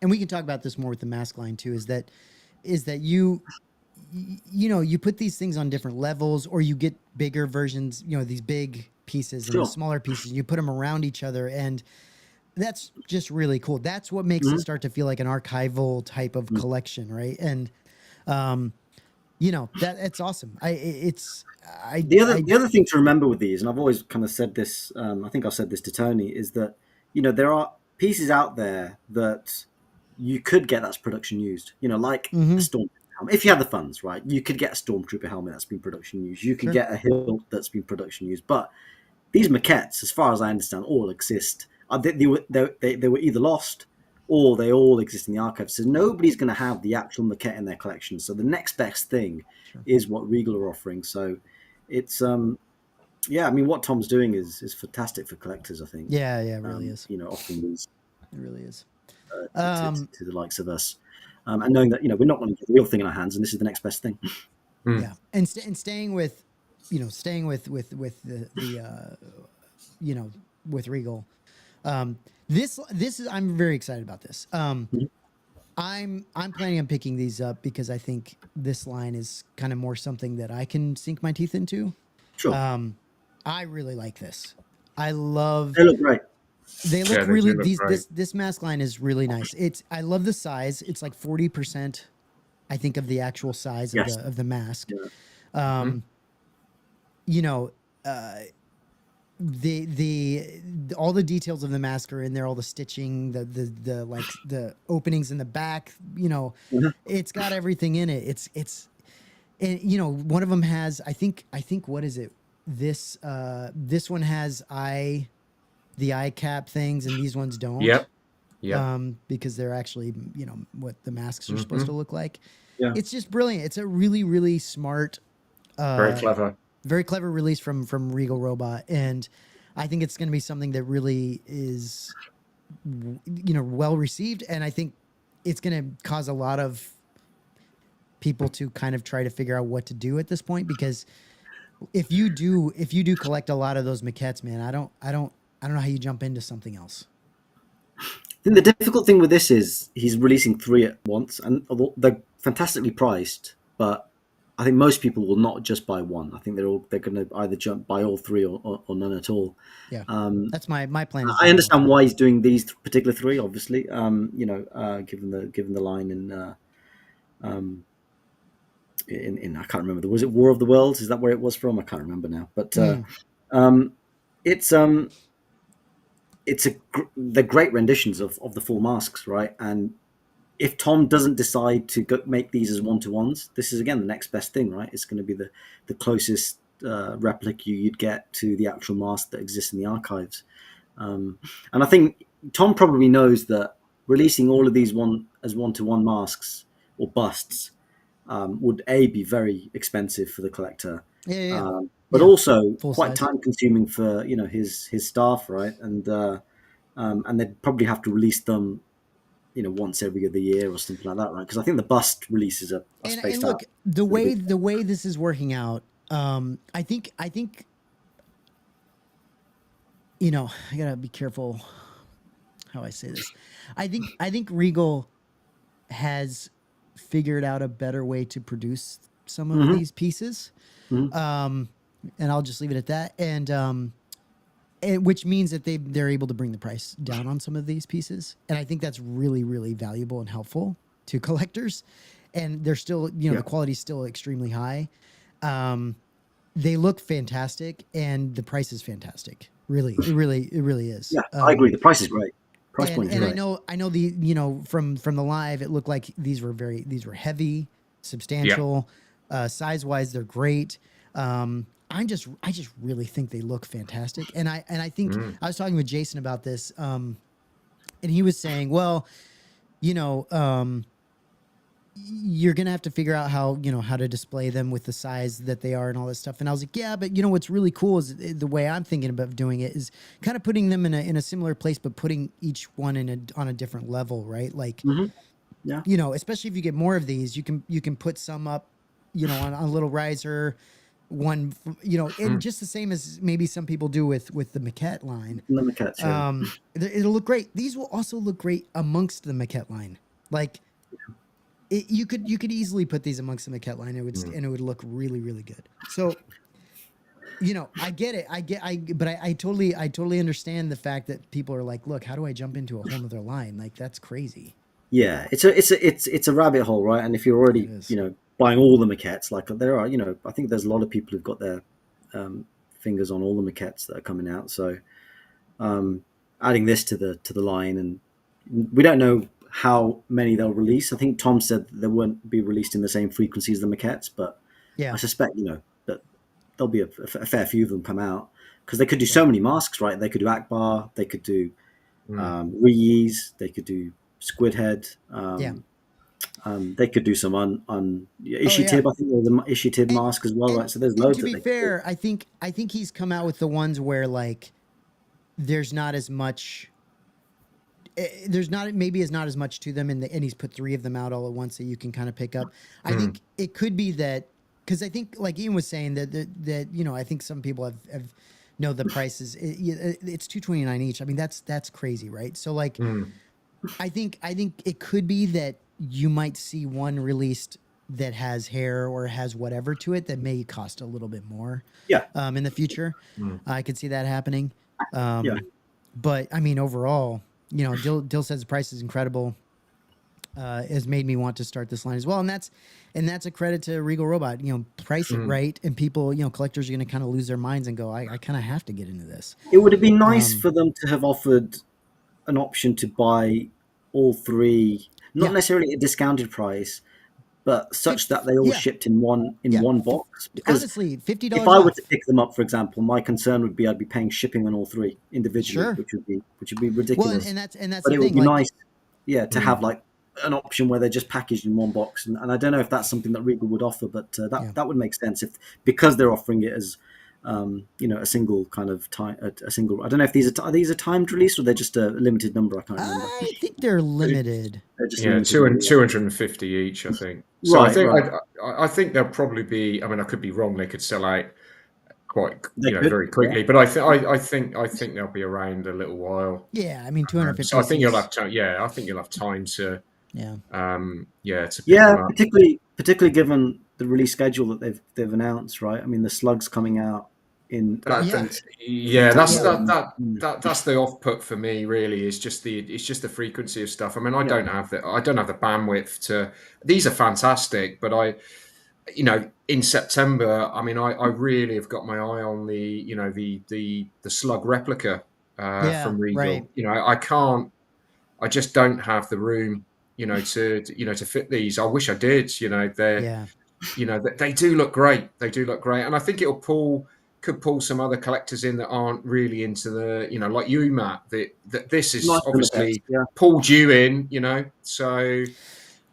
and we can talk about this more with the mask line too, is that you know, you put these things on different levels, or you get bigger versions, you know, these big pieces and the smaller pieces, and you put them around each other, and that's just really cool. That's what makes it start to feel like an archival type of collection, right? And you know, that it's awesome. The other thing to remember with these, and I've always kind of said this, I think I've said this to Tony, is that, you know, there are pieces out there that you could get that's production used, you know, like a Stormtrooper helmet. If you have the funds, right, you could get a Stormtrooper helmet that's been production used. You could get a hilt that's been production used. But these maquettes, as far as I understand, all exist. They were either lost or they all exist in the archives. So nobody's going to have the actual maquette in their collection. So the next best thing is what Regal are offering. So it's yeah, I mean, what Tom's doing is fantastic for collectors, I think. Yeah, it really is. You know, offering these. It really is. To the likes of us, and knowing that, you know, we're not going to get the real thing in our hands, and this is the next best thing. Yeah, and staying with, you know, staying with the you know, with Regal. This is, I'm very excited about this. I'm planning on picking these up because I think this line is kind of more something that I can sink my teeth into. Sure. I really like this. I love. They look great. They look really. This mask line is really nice. I love the size. It's like 40%, I think, of the actual size of the mask. Yeah. You know, the all the details of the mask are in there. All the stitching, the like the openings in the back. You know, it's got everything in it. It's, and you know, one of them has. I think what is it? This one has the eye cap things, and these ones don't. Yep. Because they're actually, you know, what the masks are supposed to look like. Yeah. It's just brilliant. It's a really, really smart, very clever release from Regal Robot, and I think it's going to be something that really is, you know, well received, and I think it's going to cause a lot of people to kind of try to figure out what to do at this point, because if you do collect a lot of those maquettes, man, I don't know how you jump into something else. I think the difficult thing with this is he's releasing 3 at once, and they're fantastically priced, but I think most people will not just buy one. I think they're going to either buy all 3 or none at all. Yeah, that's my plan. I understand why he's doing these particular 3, obviously. You know, given the line in I can't remember. Was it War of the Worlds? Is that where it was from? I can't remember now. But they're great renditions of the full masks, right? And if Tom doesn't decide to make these as 1-to-1s, this is again the next best thing, right? It's going to be the closest replica you'd get to the actual mask that exists in the archives. And I think Tom probably knows that releasing all of these as 1-to-1 masks or busts would be very expensive for the collector. But also quite time consuming for, you know, his staff, right? And they'd probably have to release them, you know, once every other year or something like that, right? Because I think the bust releases are spaced out. Look, the way this is working out, I think you know, I gotta be careful how I say this. I think Regal has figured out a better way to produce some of these pieces. And I'll just leave it at that. And which means that they're able to bring the price down on some of these pieces. And I think that's really, really valuable and helpful to collectors. And they're still, you know, the quality is still extremely high. They look fantastic, and the price is fantastic. Really, it really is. Yeah, I agree. The price is great. Price point is great. And I know the, you know, from the live, it looked like these were heavy, substantial. Size wise, they're great. I just really think they look fantastic. And I think I was talking with Jason about this, and he was saying, well, you know, you're going to have to figure out how to display them with the size that they are and all this stuff. And I was like, yeah, but you know, what's really cool is the way I'm thinking about doing it is kind of putting them in a similar place, but putting each one on a different level, right? Like, you know, especially if you get more of these, you can put some up, you know, on a little riser, one, and just the same as maybe some people do with the maquette line. The maquettes, yeah. It'll look great. These will also look great amongst the maquette line. Like you could easily put these amongst the maquette line. And it would look really, really good. So, I get it. But I totally understand the fact that people are like, look, how do I jump into a whole nother line? Like, that's crazy. Yeah, it's a rabbit hole, right? And if you're already, buying all the maquettes, like there are, I think there's a lot of people who've got their fingers on all the maquettes that are coming out. So adding this to the line, and we don't know how many they'll release. I think Tom said that they won't be released in the same frequency as the maquettes, but I suspect that there'll be a fair few of them come out, because they could do so many masks, right? They could do Akbar, they could do Rees, they could do Squidhead. They could do some on Ishitib. I think there's an Ishitib mask as well, right? So there's loads. To be fair, I think he's come out with the ones where like there's not as much. There's not as much to them, and he's put 3 of them out all at once that you can kind of pick up. I think it could be that, because I think like Ian was saying that I think some people have know the prices. It's $229 each. I mean that's crazy, right? So like. I think it could be that you might see one released that has hair or has whatever to it that may cost a little bit more. Yeah. In the future, I could see that happening. But I mean, overall, Dill says the price is incredible. Has made me want to start this line as well, and that's a credit to Regal Robot. Price it right, and people, collectors are going to kind of lose their minds and go, I kind of have to get into this. It would have been nice for them to have offered an option to buy all 3, not necessarily at a discounted price, but such that they all shipped in one box. Because honestly, $50. If I were to pick them up, for example, my concern would be I'd be paying shipping on all 3 individually, which would be ridiculous. Well, and that's but the it would thing, be nice, to have like an option where they're just packaged in one box. And I don't know if that's something that Regal would offer, but that would make sense because they're offering it as a single kind of time, a single. I don't know if these are timed release or they're just a limited number. I can't remember. I think they're limited. They're just limited 250 each, I think. So I think there'll probably be. I mean, I could be wrong. They could sell out quite, very quickly. But I think they'll be around a little while. Yeah, I mean, 250. So I think you'll have time. Yeah, I think you'll have time to. Yeah. To pick them up. Particularly given the release schedule that they've announced, right? I mean, the Slug's coming out in. That's the off put for me. Really, it's just the frequency of stuff. I mean, I don't have the bandwidth to. These are fantastic, but in September, I mean, I really have got my eye on the Slug replica from Regal. Right. I just don't have the room, to fit these. I wish I did. They do look great. They do look great, and I think could pull some other collectors in that aren't really into the, like you, Matt. That this is obviously pulled you in, So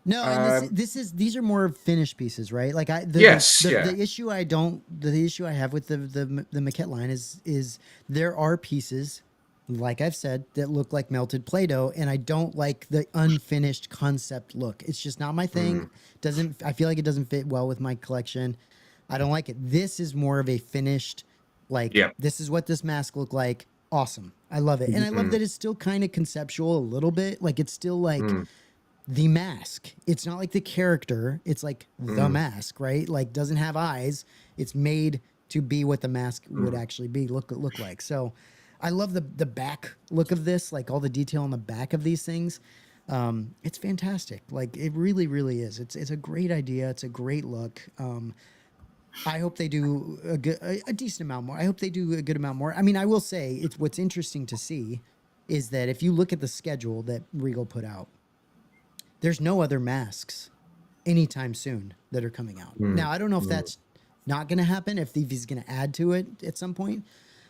no, and these are more finished pieces, right? Like the issue I have with the maquette line is there are pieces, like I've said, that look like melted Play-Doh, and I don't like the unfinished concept look. It's just not my thing. I feel like it doesn't fit well with my collection. I don't like it. This is more of a finished, this is what this mask looked like. Awesome. I love it. And I love that it's still kind of conceptual a little bit. Like it's still like the mask. It's not like the character. It's like the mask, right? Like doesn't have eyes. It's made to be what the mask would actually be, look like. So I love the back look of this, like all the detail on the back of these things. It's fantastic. Like it really, really is. It's a great idea. It's a great look. I hope they do a decent amount more. I hope they do a good amount more. I mean, I will say what's interesting to see is that if you look at the schedule that Regal put out, there's no other masks anytime soon that are coming out. Now, I don't know if that's not going to happen, if he's going to add to it at some point.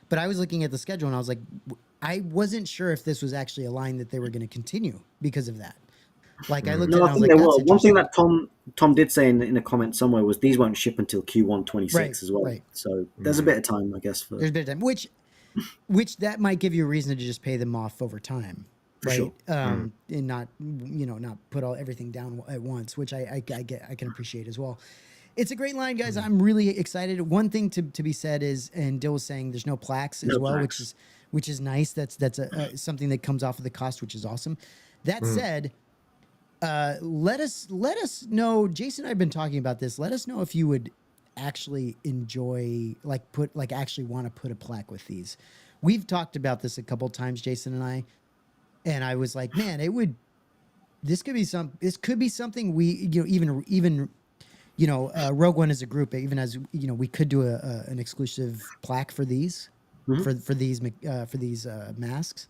But I was looking at the schedule and I was like, I wasn't sure if this was actually a line that they were going to continue because of that. Like I looked at it and I was like, that's one thing that Tom did say in a comment somewhere was these won't ship until Q1 26 as well. Right. So there's a bit of time, I guess. There's a bit of time, which that might give you a reason to just pay them off over time, right? Sure. And not put everything down at once, which I can appreciate as well. It's a great line, guys. I'm really excited. One thing to be said is, and Dill was saying, there's no plaques as well, which is nice. That's something that comes off of the cost, which is awesome. That said, let us know. Jason and I have been talking about this. Let us know if you would actually enjoy, actually want to put a plaque with these. We've talked about this a couple times, Jason and I was like, man, this could be something we, even Rogue One as a group, even as we could do an exclusive plaque for these, for these masks.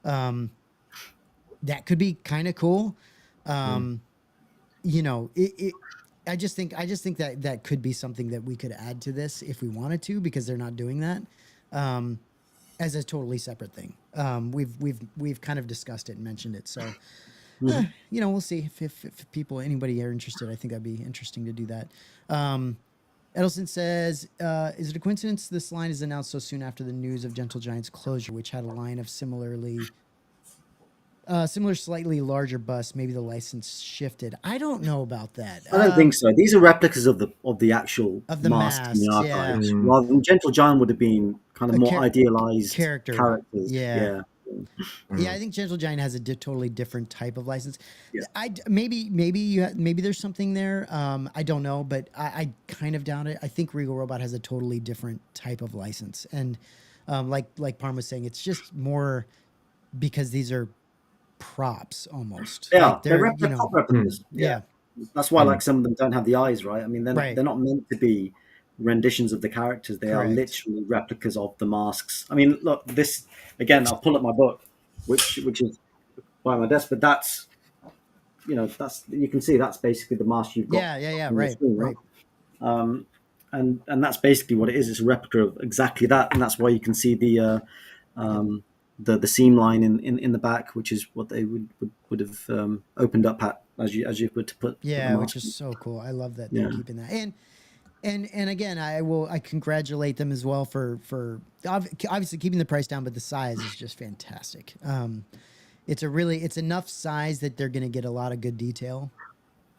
That could be kind of cool. I just think that could be something that we could add to this if we wanted to, because they're not doing that as a totally separate thing. We've kind of discussed it and mentioned it. So, we'll see if anybody are interested. I think that'd be interesting to do that. Edelson says, is it a coincidence this line is announced so soon after the news of Gentle Giant's closure, which had a line of similar slightly larger busts? Maybe the license shifted. I don't know about that. I don't think so. These are replicas of the actual mask in the archives. Rather than Gentle Giant would have been kind of more idealized characters. Yeah, I think Gentle Giant has a totally different type of license. Yeah. Maybe there's something there. I don't know, but I kind of doubt it. I think Regal Robot has a totally different type of license, and like Parm was saying, it's just more because these are props almost. Yeah, they're replicas. Yeah, that's why some of them don't have the eyes, right? I mean, they're not meant to be renditions of the characters. They are literally replicas of the masks. I mean, look, this again. I'll pull up my book, which is by my desk, but that's you can see that's basically the mask you've got. Yeah, right. And that's basically what it is. It's a replica of exactly that, and that's why you can see the seam line in the back, which is what they would have opened up at as you were to put. Yeah, which is so cool. I love that they're keeping that. And again, I congratulate them as well for obviously keeping the price down, but the size is just fantastic. It's enough size that they're going to get a lot of good detail,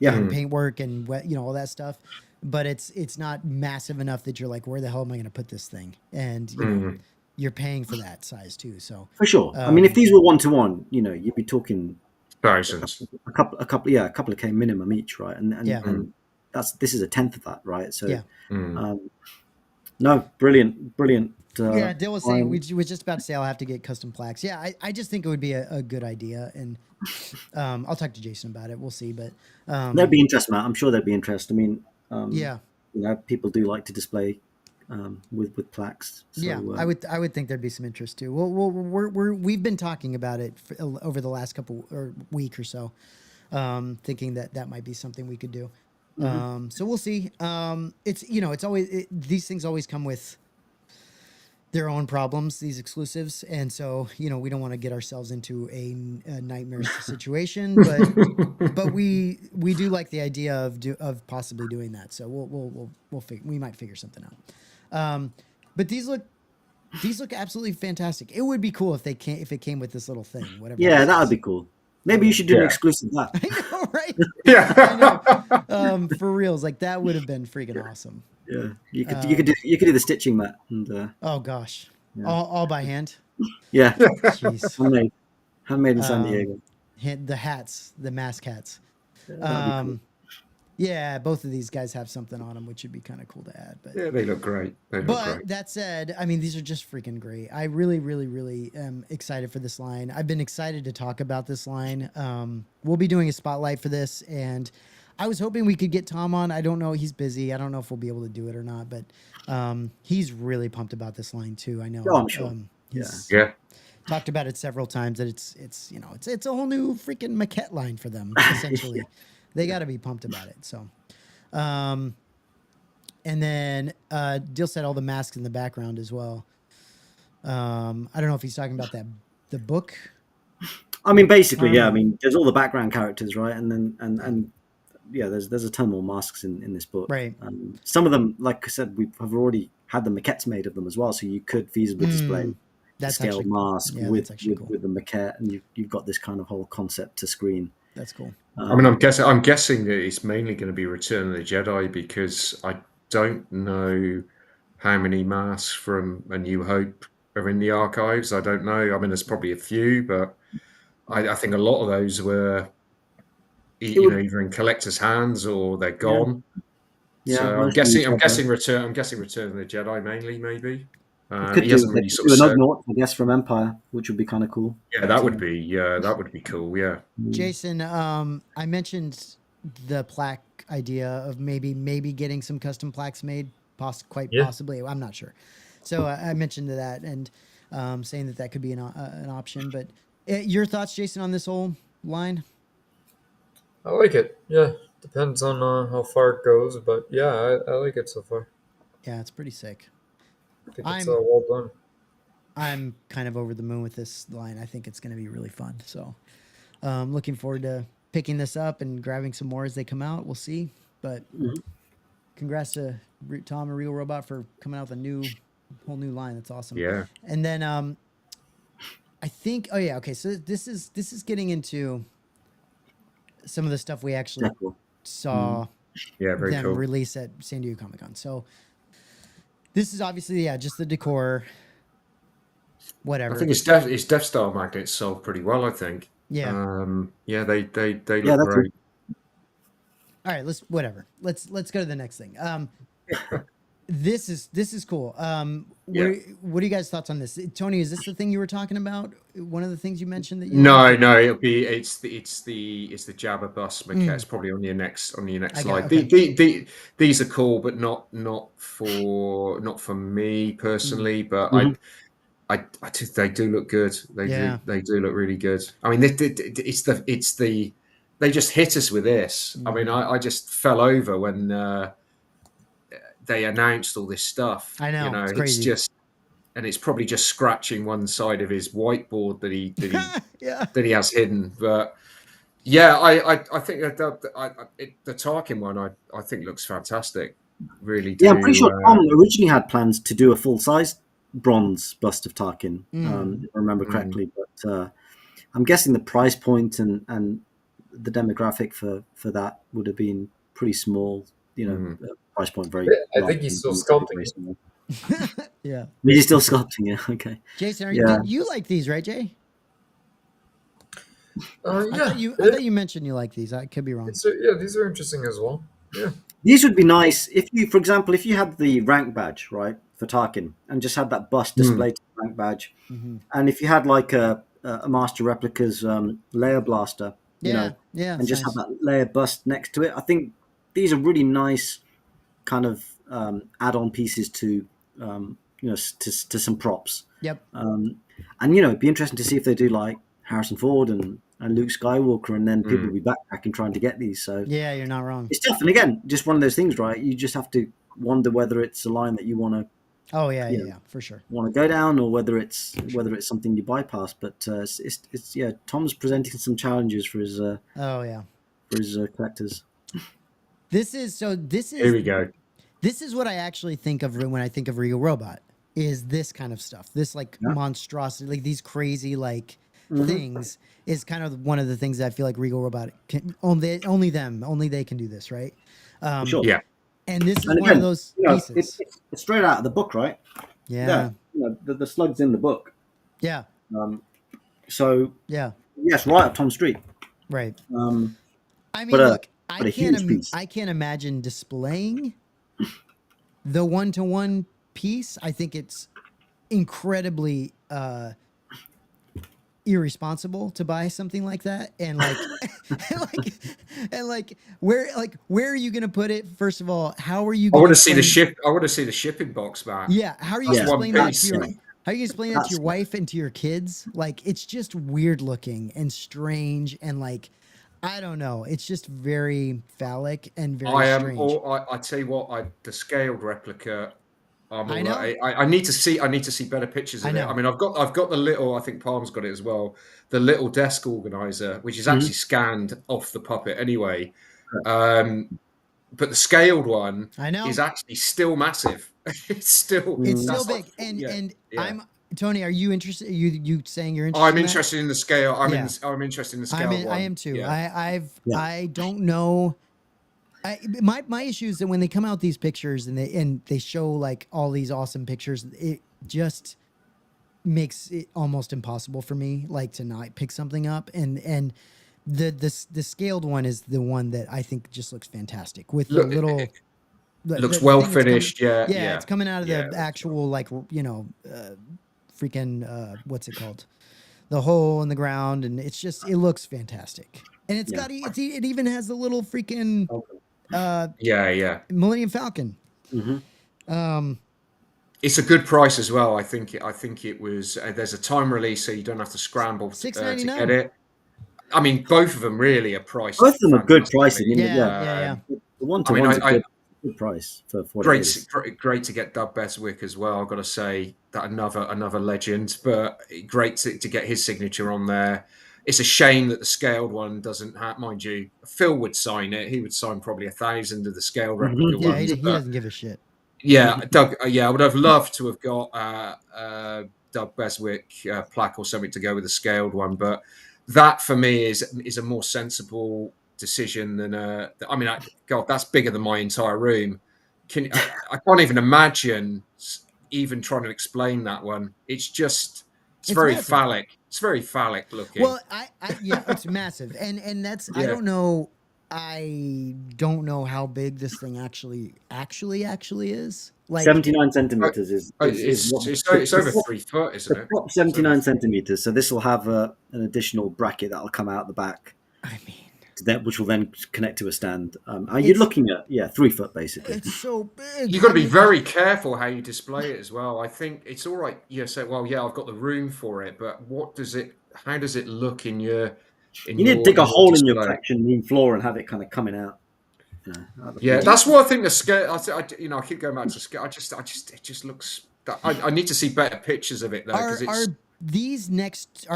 and paintwork and all that stuff. But it's not massive enough that you're like, where the hell am I going to put this thing? And you're paying for that size too. So for sure. I mean, if these were 1-to-1, you'd be talking thousands, a couple of K minimum each, right? And this is a tenth of that, right? So no, brilliant. Dill was saying, we was just about to say I'll have to get custom plaques. Yeah, I just think it would be a good idea, and I'll talk to Jason about it. We'll see, but there'd be interest, Matt. I'm sure there'd be interest. I mean, people do like to display with plaques. So, I would think there'd be some interest too. We've been talking about it over the last week or so, thinking that might be something we could do. So we'll see. It's always these things always come with their own problems, these exclusives, and so we don't want to get ourselves into a nightmare situation, but we do like the idea of possibly doing that. So we might figure something out. But these look absolutely fantastic. It would be cool if it came with this little thing, whatever. Yeah, that would be cool. Maybe you should do an exclusive that. I know, right? Yeah. I know. For reals, like that would have been freaking awesome. Yeah, you could do the stitching, Matt. And oh gosh, all by hand. Yeah, jeez. Handmade in San Diego. The hats, the mask hats. Cool. Yeah, both of these guys have something on them, which would be kind of cool to add. But yeah, they look great. That said, I mean, these are just freaking great. I really, really, really am excited for this line. I've been excited to talk about this line. We'll be doing a spotlight for this, and I was hoping we could get Tom on. I don't know. He's busy. I don't know if we'll be able to do it or not, but he's really pumped about this line too. I know. Oh, I'm sure. Yeah. Talked about it several times that it's a whole new freaking maquette line for them, essentially. They got to be pumped about it. So, and then Dill said all the masks in the background as well. I don't know if he's talking about the book. I mean, basically, yeah. I mean, there's all the background characters, right? And then yeah, there's a ton more masks in this book. Right. Some of them, like I said, we have already had the maquettes made of them as well, so you could feasibly display that scale mask cool. with the maquette, and you've got this kind of whole concept to screen. That's cool. I mean, I'm guessing that it's mainly going to be Return of the Jedi, because I don't know how many masks from A New Hope are in the archives. I don't know. I mean, there's probably a few, but I think a lot of those were, either in collectors' hands or they're gone. Yeah, So I'm guessing Return of the Jedi mainly, maybe. Could He do, hasn't really could sort do of an said. Ugnaught, I guess, from Empire, which would be kind of cool. Yeah, that would be cool. Yeah. Jason, I mentioned the plaque idea of maybe getting some custom plaques made, possibly. I'm not sure. So I mentioned that, and saying that could be an option. But your thoughts, Jason, on this whole line? I like it. Yeah, depends on how far it goes, but yeah, I like it so far. Yeah, it's pretty sick. I think it's well done. I'm kind of over the moon with this line. I think it's going to be really fun. So looking forward to picking this up and grabbing some more as they come out. We'll see. But congrats to Tom and Regal Robot for coming out with a whole new line. That's awesome. Yeah. And then I think, okay. So this is getting into some of the stuff we actually saw them cool. release at San Diego Comic-Con. So this is obviously, just the decor. Whatever. I think it's Death Star magnets sold pretty well, I think. Yeah. They look great. All right, let's go to the next thing. This is cool. What are you guys' thoughts on this? Tony, is this the thing you were talking about? One of the things you mentioned that you No, it's the Jabba bus maquette. It's probably on your next slide. Okay. These are cool, but not for me personally. But they do look good. They do look really good. I mean, they just hit us with this. I mean, I just fell over when they announced all this stuff. I know, it's it's crazy. just, and it's probably just scratching one side of his whiteboard that he that he has hidden. But yeah, I think that the Tarkin one I think looks fantastic. Really do. Yeah, I'm pretty sure Tom originally had plans to do a full size bronze bust of Tarkin, if I remember correctly. But I'm guessing the price point and the demographic for that would have been pretty small. Price point very. I think he's still sculpting. Yeah. He's still sculpting it. Okay. Jason, you like these, right, Jay? Yeah. I thought you mentioned you like these. I could be wrong. These are interesting as well. Yeah. These would be nice if you, for example, if you had the rank badge, right, for Tarkin, and just had that bust displayed to the rank badge, and if you had like a Master Replicas layer blaster, and just have that layer bust next to it, I think these are really nice kind of add-on pieces to to some props. Yep. And it'd be interesting to see if they do like Harrison Ford and Luke Skywalker, and then people will be backpacking trying to get these. So yeah, you're not wrong. It's tough, and again, just one of those things, right? You just have to wonder whether it's a line that you want to. Oh yeah, for sure. Want to go down, or whether it's something you bypass. But it's Tom's presenting some challenges for his. For his collectors. This is Here we go. This is what I actually think of when I think of Regal Robot. Is this kind of stuff? This monstrosity, like these crazy things, is kind of one of the things that I feel like Regal Robot can only they can do this, right? Sure. Yeah. And this is one of those pieces. It's straight out of the book, right? Yeah. The slug's in the book. Yeah. So yeah. Yes, right up Tom Street. Right. I mean, look, I can't imagine displaying the one-to-one piece. I think it's incredibly irresponsible to buy something like that, and where are you gonna put it? First of all, how are you I gonna want to see the shipping box back. Yeah, how are you explaining that to your that to your wife and to your kids? Like, it's just weird looking and strange, and I don't know. It's just very phallic and very strange. I tell you what, the scaled replica. I know. I need to see better pictures of it. I mean, I've got the little. I think Palm's got it as well. The little desk organizer, which is actually scanned off the puppet anyway. But the scaled one, is actually still massive. It's still big, and Tony, are you interested? You saying you're interested? I'm interested in the scale. I'm interested in the scale one. I am too. Yeah. I don't know. My issue is that when they come out these pictures and they show like all these awesome pictures, it just makes it almost impossible for me like to not pick something up. And the scaled one is the one that I think just looks fantastic with the little. Looks well finished. Yeah. It's coming out of the actual like freaking what's it called? The hole in the ground, and it looks fantastic. And it's got it even has the little freaking Millennium Falcon. Mm-hmm. It's a good price as well. I think it was. There's a time release, so you don't have to scramble to get it. I mean, both of them really are priced. Both of them are good pricing. Yeah. The one-to-one's a good price for great to get Doug Beswick as well. I've got to say that another legend, but great to get his signature on there. It's a shame that the scaled one doesn't have, mind you, Phil would sign it. He would sign probably 1,000 of the scaled replica ones. He doesn't give a shit. Yeah, Doug. I would have loved to have got Doug Beswick plaque or something to go with the scaled one, but that for me is a more sensible decision than God, that's bigger than my entire room. I can't even imagine even trying to explain that one. It's very massive. Phallic. It's very phallic looking. Well, it's massive, and that's I don't know how big this thing actually is. Like 79 centimeters is it's over 3 foot, isn't it? 79 centimeters. So this will have an additional bracket that'll come out the back. I mean, which will then connect to a stand. You're looking at 3 foot basically. It's so big. You've got to be very careful how you display it as well. I think it's all right. You say, well, I've got the room for it, but how does it look in your? You need to dig a hole in your collection room floor and have it kind of coming out. That's what I think the scale. I keep going back to scale. It just looks. I need to see better pictures of it though. Are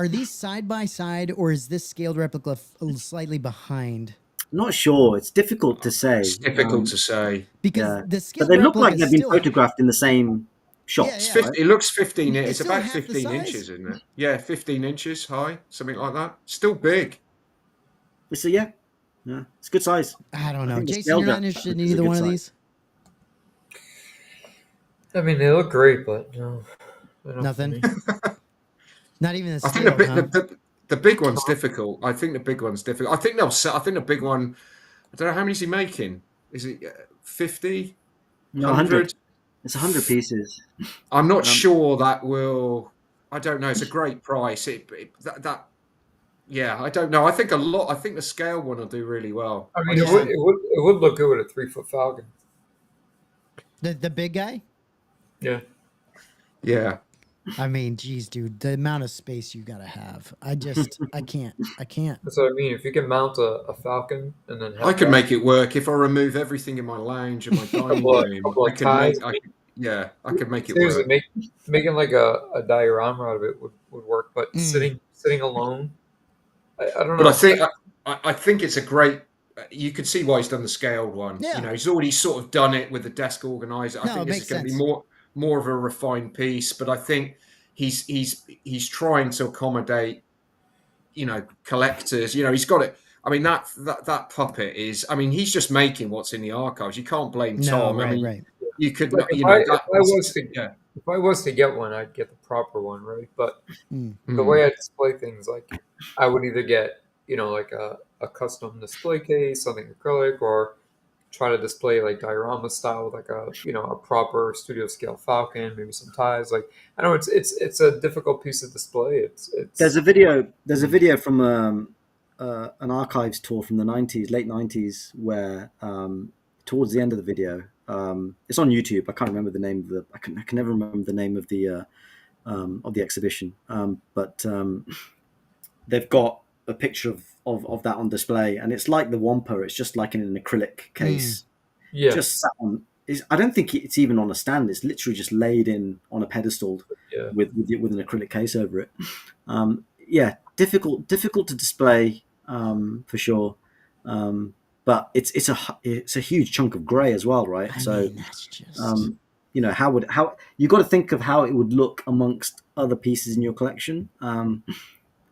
these side by side, or is this scaled replica slightly behind? Not sure. It's difficult to say. It's difficult to say because the scaled but they look like they've been photographed in the same shots. Yeah. It looks 15. It's about 15 inches, isn't it? Yeah, 15 inches high, something like that. Still big. So yeah, it's good size. I don't know, Jason. You're not interested in either one of these. I mean, they look great, but no, nothing. Not even the I think the big one's difficult. I think the big one's difficult. I think the big one. I don't know how many is he making. Is it 50? No, 100. It's 100 pieces. I'm not sure that will. I don't know. It's a great price. I don't know. I think the scale one will do really well. I mean, it would look good with a 3 foot Falcon. The big guy. Yeah. Yeah. I mean, geez, dude, the amount of space you gotta have. I can't. That's what I mean. If you can mount a Falcon and then I can make it work if I remove everything in my lounge and my dining room. I could make it work. Making like a diorama out of it would work, but sitting alone, I don't know. But I think it's a great. You could see why he's done the scaled one. Yeah. He's already sort of done it with the desk organizer. I think this is going to be more of a refined piece, but I think he's trying to accommodate, collectors. He's got it. I mean, that puppet is. I mean, he's just making what's in the archives. You can't blame Tom. Right. You could. If I was to get one, I'd get the proper one, right? But the way I display things, like I would either get, like a custom display case, something acrylic, or try to display like diorama style with like a proper studio scale Falcon, maybe some ties. Like I know it's a difficult piece to display. It's There's a video from an archives tour from the late 90s, where towards the end of the video, it's on YouTube. I can't remember the name of I can never remember the name of the exhibition. But they've got a picture of that on display, and it's like the Wampa. It's just like in an acrylic case. Yeah. Just sat on. I don't think it's even on a stand. It's literally just laid in on a pedestal with an acrylic case over it. Difficult to display for sure. But it's a huge chunk of grey as well, right? I mean, that's just... how you got to think of how it would look amongst other pieces in your collection.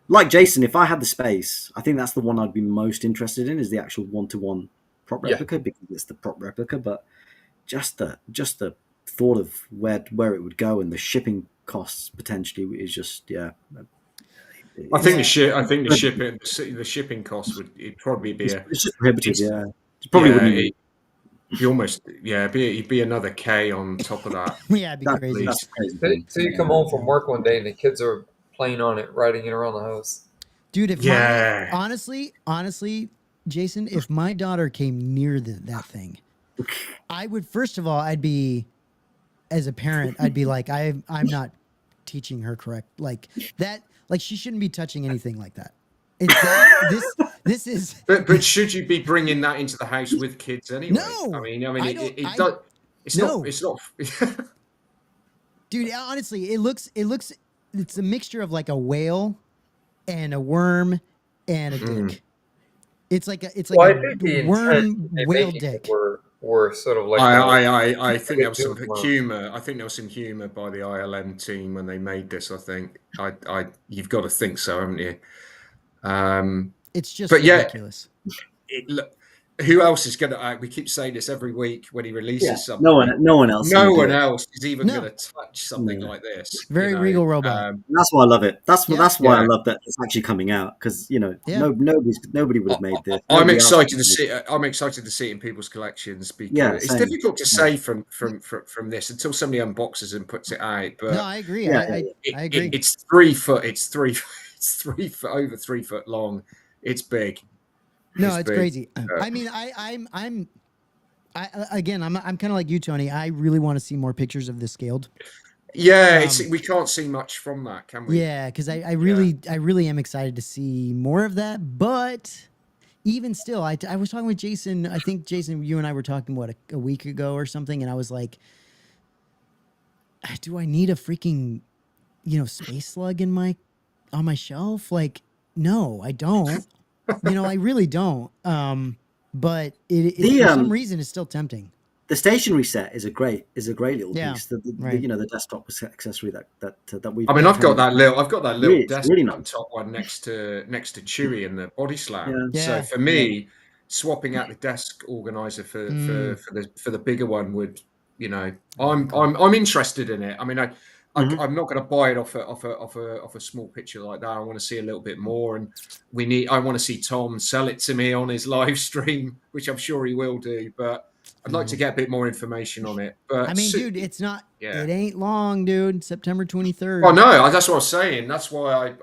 Like Jason, if I had the space, I think that's the one I'd be most interested in, is the actual one-to-one prop replica, because it's the prop replica. But just the thought of where it would go and the shipping costs potentially is just I think the shipping costs it'd probably be it's just prohibitive. It probably wouldn't even. You almost it'd be another K on top of that. Yeah, it'd be crazy. That's crazy. So you come home from work one day and the kids are playing on it, riding it around the house. Dude, if honestly, Jason, if my daughter came near that thing, I would, first of all, I'd be, as a parent, I'd be like, I'm not teaching her correct, like that, like she shouldn't be touching anything like that. This is. But should you be bringing that into the house with kids anyway? No, I mean, it's not. Dude, honestly, it's a mixture of like a whale and a worm and a dick. It's like a worm whale dick. Were sort of like I think there was some humor. I think there was some humor by the ILM team when they made this. I think you've got to think so, haven't you? It's just ridiculous. Who else is going to? We keep saying this every week when he releases something. No one else. No one else is even going to touch something like this. Very Regal Robot. That's why I love it. That's why I love that it's actually coming out, because nobody would have made this. I'm excited to see. I'm excited to see it in people's collections, because it's difficult to say from this until somebody unboxes and puts it out. But no, I agree. I agree. It's 3 foot. It's 3 foot, over 3 foot long. It's big. No, it's crazy. I mean, I'm kind of like you, Tony. I really want to see more pictures of this scaled. Yeah, we can't see much from that, can we? Yeah, because I really am excited to see more of that. But even still, I was talking with Jason. I think Jason, you and I were talking a week ago or something, and I was like, do I need a freaking space slug on my shelf? Like, no, I don't. I really don't. But for some reason it's still tempting. The stationary set is a great little piece. The desktop accessory that we. I mean, I've got that little desktop really nice. top one next to Chewy in the body slam. Yeah. So for me, swapping out the desk organizer for the bigger one would, I'm interested in it. I mean, I'm not going to buy it off a small picture like that. I want to see a little bit more, and I want to see Tom sell it to me on his live stream, which I'm sure he will do. But I'd like to get a bit more information on it. But I mean, dude, it's not. Yeah. It ain't long, dude. September 23rd. Oh no, that's what I was saying. That's why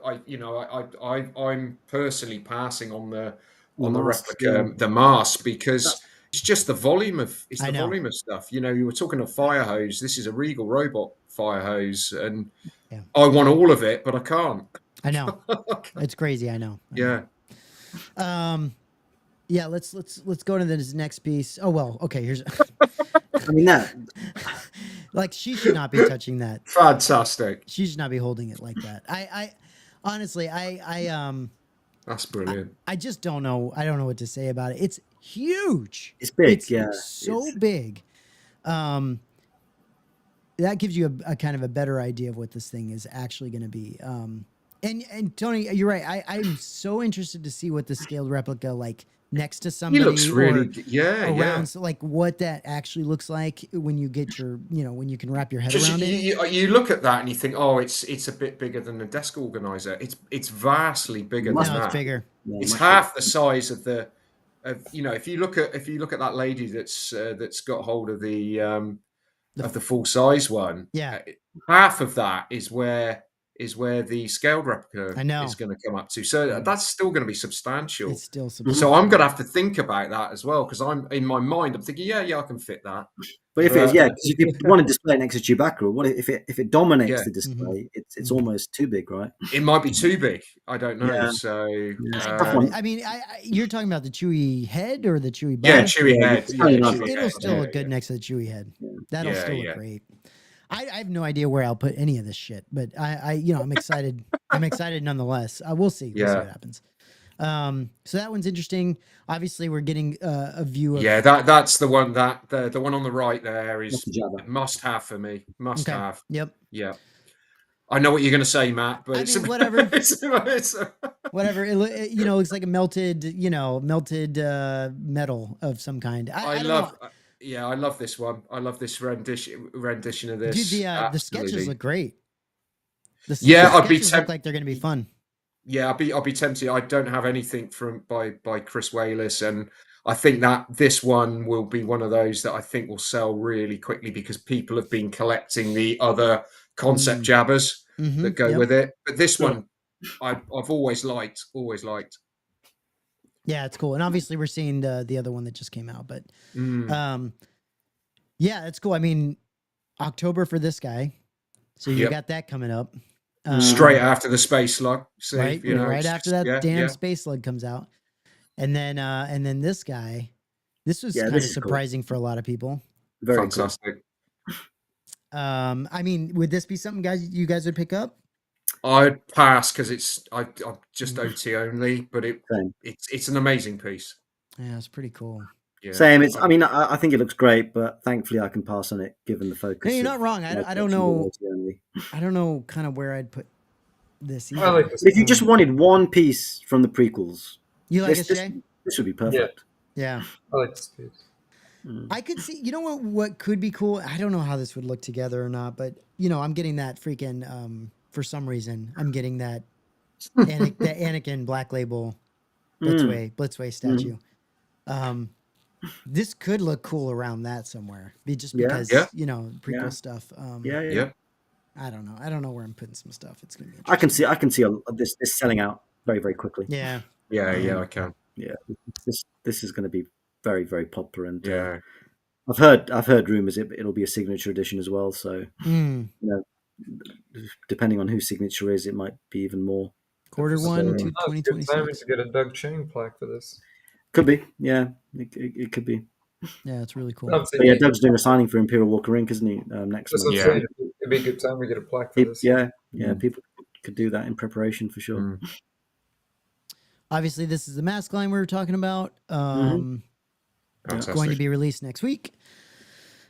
I'm personally passing on the replica, the mask, because it's just the volume of stuff. You were talking of fire hose. This is a Regal Robot fire hose, and I want all of it, but I can't. I know. It's crazy. I know. Yeah. Yeah. Let's go to this next piece. Oh well. Okay. Here's. I mean that. Like, she should not be touching that. Fantastic. She should not be holding it like that. I honestly, That's brilliant. I just don't know. I don't know what to say about it. It's huge. It's big. It's so big. That gives you a kind of a better idea of what this thing is actually going to be. And Tony, you're right. I'm so interested to see what the scaled replica, like next to somebody, he looks really around. So like what that actually looks like when you get your, when you can wrap your head around it. You look at that and you think, oh, it's a bit bigger than the desk organizer. It's vastly bigger than that. It's bigger. It's half the size of the. If you look at that lady that's got hold of the full size one, half of that is where the scaled replica is going to come up to. So that's still going to be substantial. It's still substantial. So I'm going to have to think about that as well, because I'm in my mind, I'm thinking, yeah, I can fit that. But if you want to display it next to Chewbacca, what if it dominates the display? It's almost too big, right? It might be too big. I don't know. Yeah. So I mean, you're talking about the Chewy head or the Chewy body? Yeah, Chewy head. It'll still look good next to the Chewy head. That'll still look great. I have no idea where I'll put any of this shit, but I'm excited. I'm excited nonetheless. We'll see. We'll see what happens. So that one's interesting. Obviously, we're getting a view of. Yeah, that's the one that the one on the right there is must have for me. Must have. Yep. Yeah. I know what you're going to say, Matt, but whatever. it's Whatever. It, you know, it's like a melted metal of some kind. I love. Yeah, I love this one. I love this rendition of this. Dude, the sketches look great. The I'd be sketches look like they're going to be fun. Yeah, I'll be tempted. I don't have anything by Chris Wallace, and I think that this one will be one of those that I think will sell really quickly because people have been collecting the other concept jabbers that go with it. But this one, I've always liked. Yeah, it's cool, and obviously we're seeing the other one that just came out. But yeah, it's cool. I mean, October for this guy, so you got that coming up. Straight after the space slug, right? You know, right after that damn space slug comes out, and then this guy, this was kind of surprising for a lot of people. Very fantastic. Cool. I mean, would this be something you guys would pick up? I'd pass because I'm just OT only, but it's an amazing piece. Yeah, it's pretty cool. Yeah. Same. I mean, I think it looks great, but thankfully I can pass on it given the focus. No, you're not wrong. I don't know. I don't know kind of where I'd put this. I like this. If you just wanted one piece from the prequels, you like this would be perfect. Yeah. I like this piece. I could see. You know what could be cool? I don't know how this would look together or not, but I'm getting that freaking. For some reason, I'm getting that Anakin Black Label Blitzway statue. This could look cool around that somewhere. Just because prequel stuff. I don't know. I don't know where I'm putting some stuff. It's gonna be. I can see this selling out very, very quickly. Yeah. I can. Yeah, this is going to be very, very popular, and I've heard rumors it'll be a signature edition as well. So depending on whose signature is, it might be even more. Q1 2026. Time to get a Doug Chang plaque for this. Could be, yeah. It could be. Yeah, it's really cool. But yeah, Doug's doing a signing for Imperial Walker Inc., isn't he? Next month. Yeah, it'd be a good time to get a plaque for this. Yeah, people could do that in preparation for sure. Obviously, this is the mask line we were talking about. Going to be released next week.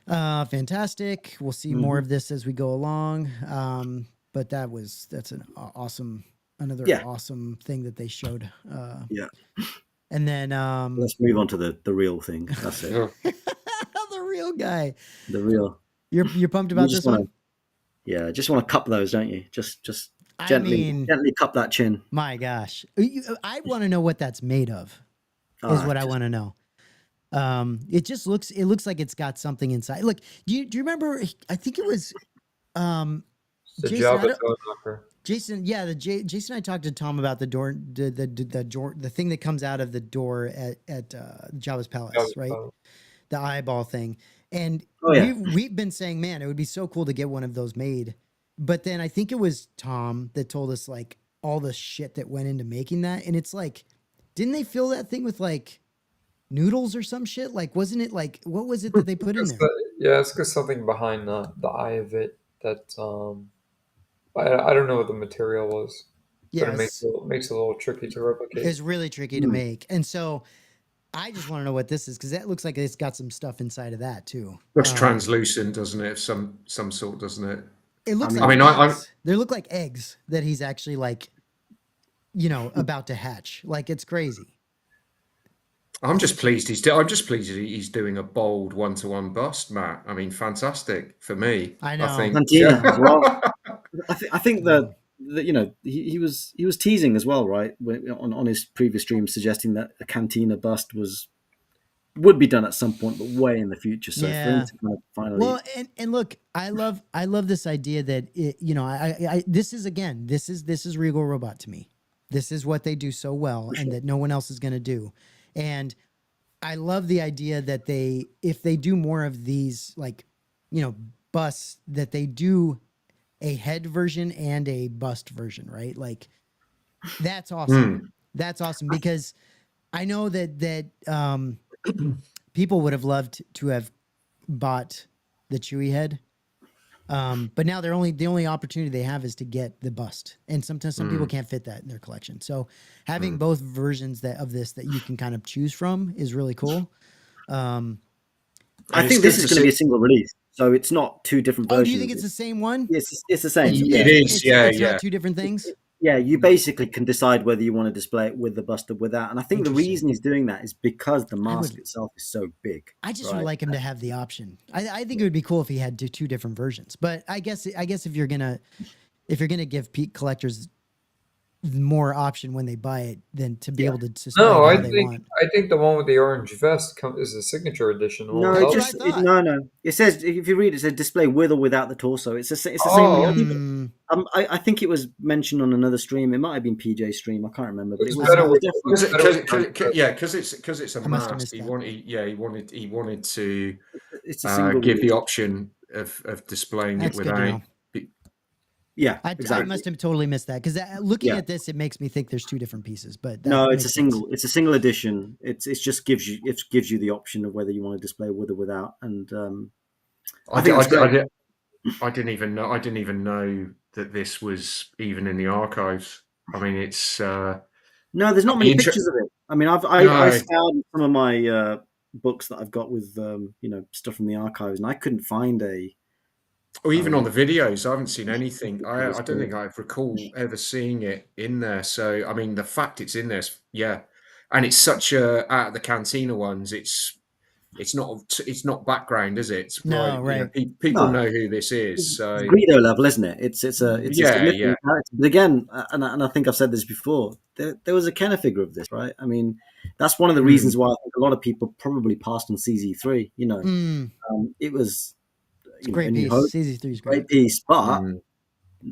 Fantastic. We'll see more of this as we go along. But that's an awesome, awesome thing that they showed. And then let's move on to the real thing. That's it. The real guy. The real. You're pumped about this one? Yeah, just want to cup those, don't you? Just gently cup that chin. My gosh, I want to know what that's made of. Is what I want to know. It looks like it's got something inside. Look, do you remember? I think it was Jason. Yeah, Jason and I talked to Tom about the door, the thing that comes out of the door at Jabba's palace, right? The eyeball thing. And we've been saying, man, it would be so cool to get one of those made. But then I think it was Tom that told us like all the shit that went into making that. And it's like, didn't they fill that thing with like noodles or some shit? Like, wasn't it like, what was it that they put in there? It's got something behind the eye of it that I don't know what the material was. Yeah, but it makes it a little tricky to replicate. It's really tricky to make. And so I just want to know what this is, because that looks like it's got some stuff inside of that too. Looks translucent, doesn't it? Of some sort, doesn't it? It looks like they look like eggs that he's actually like, about to hatch. Like, it's crazy. I'm just pleased he's doing a bold 1-to-1 bust, Matt. I mean, fantastic for me. I know. I think that he was teasing as well, right? On his previous stream, suggesting that a Cantina bust would be done at some point, but way in the future. So for him to kind of finally, and look, I love this idea that this is Regal Robot to me. This is what they do so well, and that no one else is going to do. And I love the idea that if they do more of these, like, busts, that they do a head version and a bust version, right? Like, that's awesome. That's awesome, because I know that people would have loved to have bought the Chewie head. But now the only opportunity they have is to get the bust. And sometimes some people can't fit that in their collection. So having both versions of this that you can kind of choose from is really cool. I think this is going to be a single release. So it's not two different versions. Oh, do you think it's the same one? It's the same. It is. It's not two different things. Yeah, you basically can decide whether you want to display it with the bust or without. And I think the reason he's doing that is because the mask itself is so big. I just would like him to have the option. I think it would be cool if he had two different versions. But I guess if you're gonna give Pete collectors more option when they buy it than to be able to display I think the one with the orange vest is a signature edition. No, it says, if you read it, it says display with or without the torso. It's the same. I think it was mentioned on another stream. It might have been PJ's stream. I can't remember. But because it's a mask. He wanted to give the option of displaying it without. Yeah, I must have totally missed that because looking at this, it makes me think there's two different pieces. But no, it's a single. It's a single edition. It just gives you the option of whether you want to display with or without. And I didn't even know that this was even in the archives. I mean, it's no, there's not many pictures of it. I mean, I scoured some of my books that I've got with stuff from the archives, and I couldn't find a. Or even on the videos, I haven't seen anything. I don't think I recall ever seeing it in there. So, I mean, the fact it's in there, and it's such a out of the Cantina ones. It's not background, is it? It's right. People know who this is. So Greedo level, isn't it? It's a significant character. But again, and I think I've said this before. There was a Kenner figure of this, right? I mean, that's one of the reasons why I think a lot of people probably passed on CZ3. It was. Great piece. CZ3 is great piece, but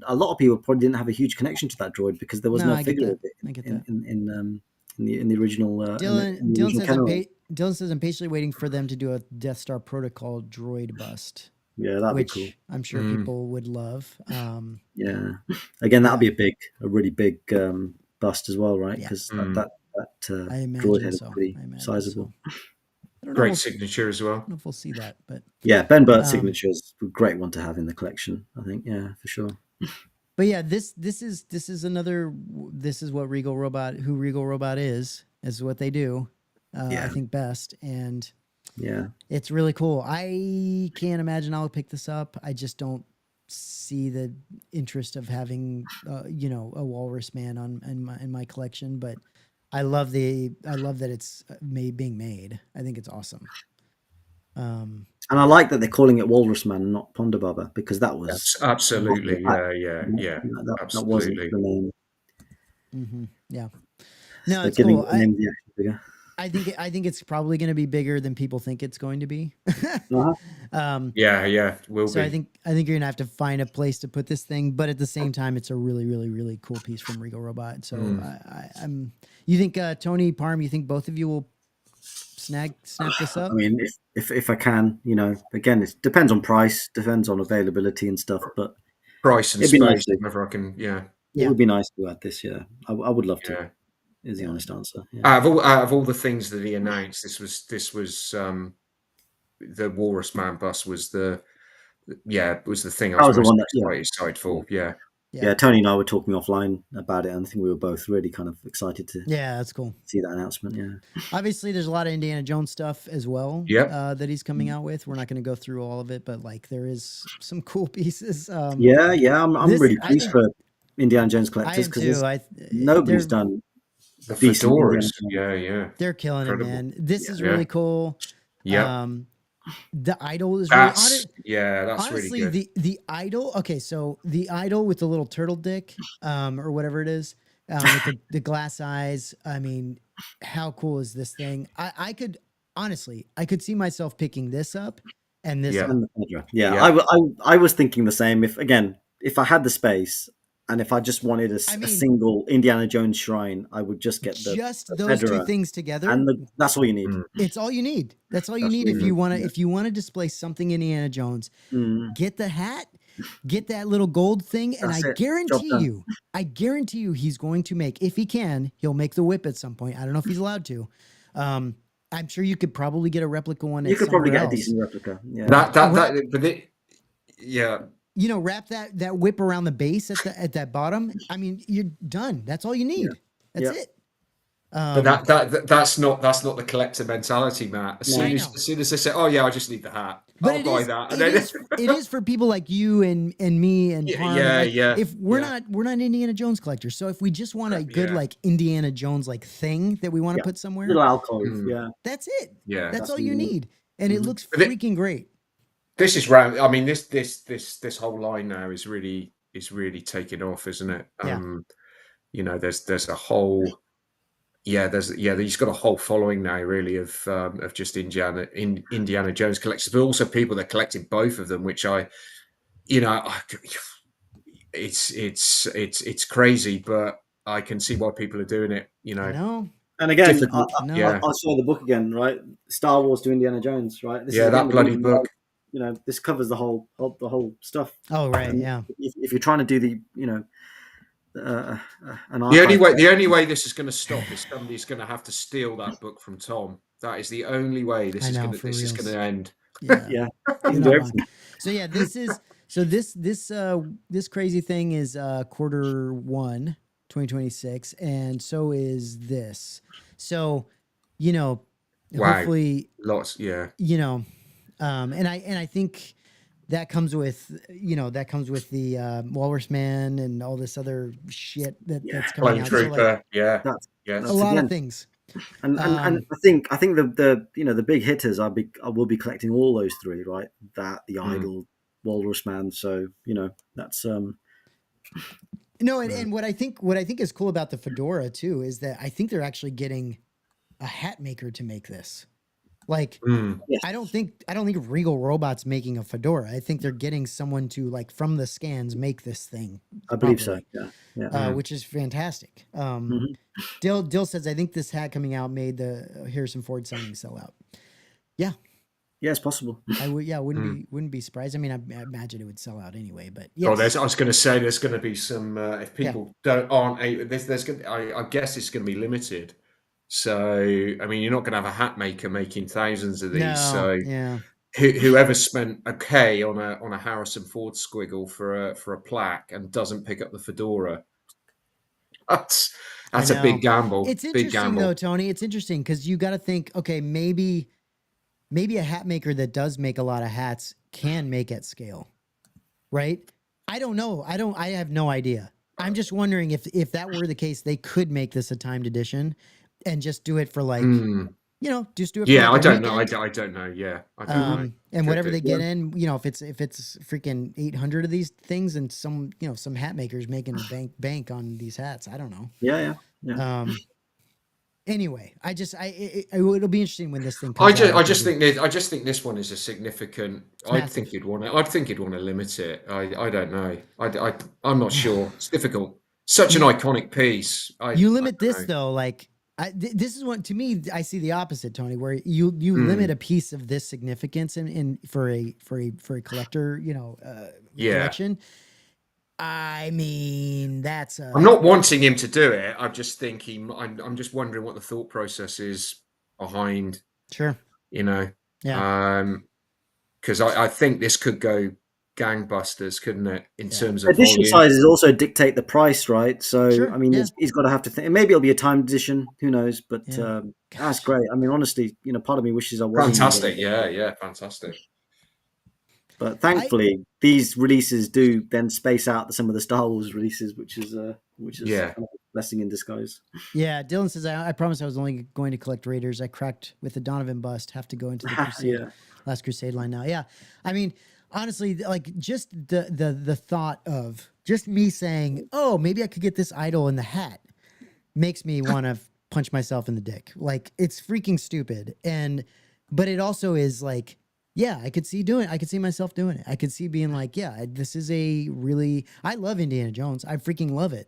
a lot of people probably didn't have a huge connection to that droid because there was no figure of it in the original. Dylan says I'm patiently waiting for them to do a Death Star Protocol droid bust. Yeah, that'd be cool. I'm sure people would love. Yeah, again, that'll be a really big bust as well, right? Because that droid head is pretty sizable. Great signature as well. I don't know if we'll see that, but Ben Burt's signature is a great one to have in the collection. I think, for sure. But yeah, this is what Regal Robot is what they do. I think best, and it's really cool. I can't imagine I'll pick this up. I just don't see the interest of having a Walrus Man in my collection, but. I love that it's being made. I think it's awesome. And I like that they're calling it Walrus Man, not Ponda Baba, because that was absolutely, that wasn't the name. Mm-hmm. Yeah, no, it's cool. I think it's probably going to be bigger than people think it's going to be. Will so be. I think you're going to have to find a place to put this thing, but at the same time, it's a really, really, really cool piece from Regal Robot. So I'm. You think Tony Parm? You think both of you will snap this up? I mean, if I can, again, it depends on price, depends on availability and stuff, but price and space, whenever I can. It would be nice to add this. I would love to. Yeah. Is the honest answer. Out of all the things that he announced, this was the Walrus Man bus was the thing I was most excited for. Yeah, Tony and I were talking offline about it, and I think we were both really kind of excited to. Yeah, that's cool. See that announcement. Yeah. Obviously, there's a lot of Indiana Jones stuff as well. That he's coming out with. We're not going to go through all of it, but there is some cool pieces. I'm really pleased for Indiana Jones collectors because nobody's done. The fedoras, they're killing it, man. This is really cool. Yeah, the idol is really that's honestly really good. The idol. Okay, so the idol with the little turtle dick, or whatever it is, with the glass eyes. I mean, how cool is this thing? I could see myself picking this up and this. I was thinking the same. If I had the space. And if I just wanted a single Indiana Jones shrine, I would just get those two things together. And that's all you need. It's all you need. That's all you need if you want to. If you want to display something Indiana Jones, get the hat, get that little gold thing, and I guarantee you, he's going to make. If he can, he'll make the whip at some point. I don't know if he's allowed to. I'm sure you could probably get a replica one. You could probably get a decent replica. Yeah. Wrap that whip around the base at that bottom. I mean, you're done. That's all you need. That's it. But that's not the collector mentality, Matt. As soon as they say, "Oh yeah, I just need the hat," but I'll buy that. And it is for people like you and me and Parm. If we're not Indiana Jones collectors, so if we just want a good like Indiana Jones like thing that we want to put somewhere, little alcove, that's it. Yeah, that's all you need, and it looks freaking great. This is round. I mean, this whole line now is really taking off, isn't it? You know, there's a whole. He's got a whole following now, really, of just Indiana Jones collectors, but also people that collected both of them, which it's crazy, but I can see why people are doing it. You know. I know. And again, I'll show the book again, right? Star Wars to Indiana Jones, right? This is that bloody book. You know, this covers the whole stuff. Oh right, and if you're trying to do the, you know. The only way this is going to stop is somebody's going to have to steal that book from Tom. That is the only way this is going to end. Yeah. So yeah, this crazy thing is Q1 2026, and so is this. So, you know, hopefully lots, and I think that comes with the Walrus Man and all this other shit that's coming out. Trooper, that's a lot of things. And I think the big hitters will be collecting all those three, right? That, the Idol, Walrus Man. So that's and what I think is cool about the fedora too is that I think they're actually getting a hat maker to make this. Like, I don't think Regal Robot's making a fedora. I think they're getting someone to, like, from the scans, make this thing. I believe so. Yeah. Which is fantastic. Dill says, I think this hat coming out made the Harrison Ford signing sell out. Yeah. Yeah, it's possible. I would. Yeah, wouldn't be surprised. I mean, I imagine it would sell out anyway. But yeah. I was going to say there's going to be some if people aren't able. There's going. I guess it's going to be limited. So, I mean, you're not going to have a hat maker making thousands of these. Whoever spent a K on a Harrison Ford squiggle for a plaque and doesn't pick up the fedora, that's a big gamble. It's interesting though, Tony. It's interesting because you got to think, okay, maybe a hat maker that does make a lot of hats can make at scale, right? I don't know. I have no idea. I'm just wondering if that were the case, they could make this a timed edition. And just do it for just do it. Yeah, I don't know. I don't know. Yeah, I don't know. And whatever they get in, if it's freaking 800 of these things, and some hat makers making bank on these hats. I don't know. Yeah. Anyway, it'll be interesting when this thing comes out. I just think this one is a significant. I think you'd want to limit it. I don't know. I'm not sure. It's difficult. Such an iconic piece. You limit this though, like. This is what, to me, I see the opposite, Tony, where you limit a piece of this significance in for a collector, collection. I mean, I'm not wanting him to do it. I just think I'm just wondering what the thought process is behind. Sure. Because I think this could go gangbusters, couldn't it? In terms of edition sizes also dictate the price, right? So sure, I mean, he's got to have to think. Maybe it'll be a timed edition. Who knows? But that's great. I mean, honestly, part of me wishes I wasn't. Fantastic, yeah, fantastic. But thankfully, these releases do then space out some of the Star Wars releases, which is kind of a blessing in disguise. Yeah, Dylan says, I promised I was only going to collect Raiders. I cracked with the Donovan bust. Have to go into the Crusade, Last Crusade line now. Yeah, I mean. Honestly, like just the thought of just me saying, "Oh, maybe I could get this idol in the hat," makes me want to punch myself in the dick. Like it's freaking stupid, but it also is like, yeah, I could see myself doing it. I could see being like, yeah, this is I love Indiana Jones. I freaking love it.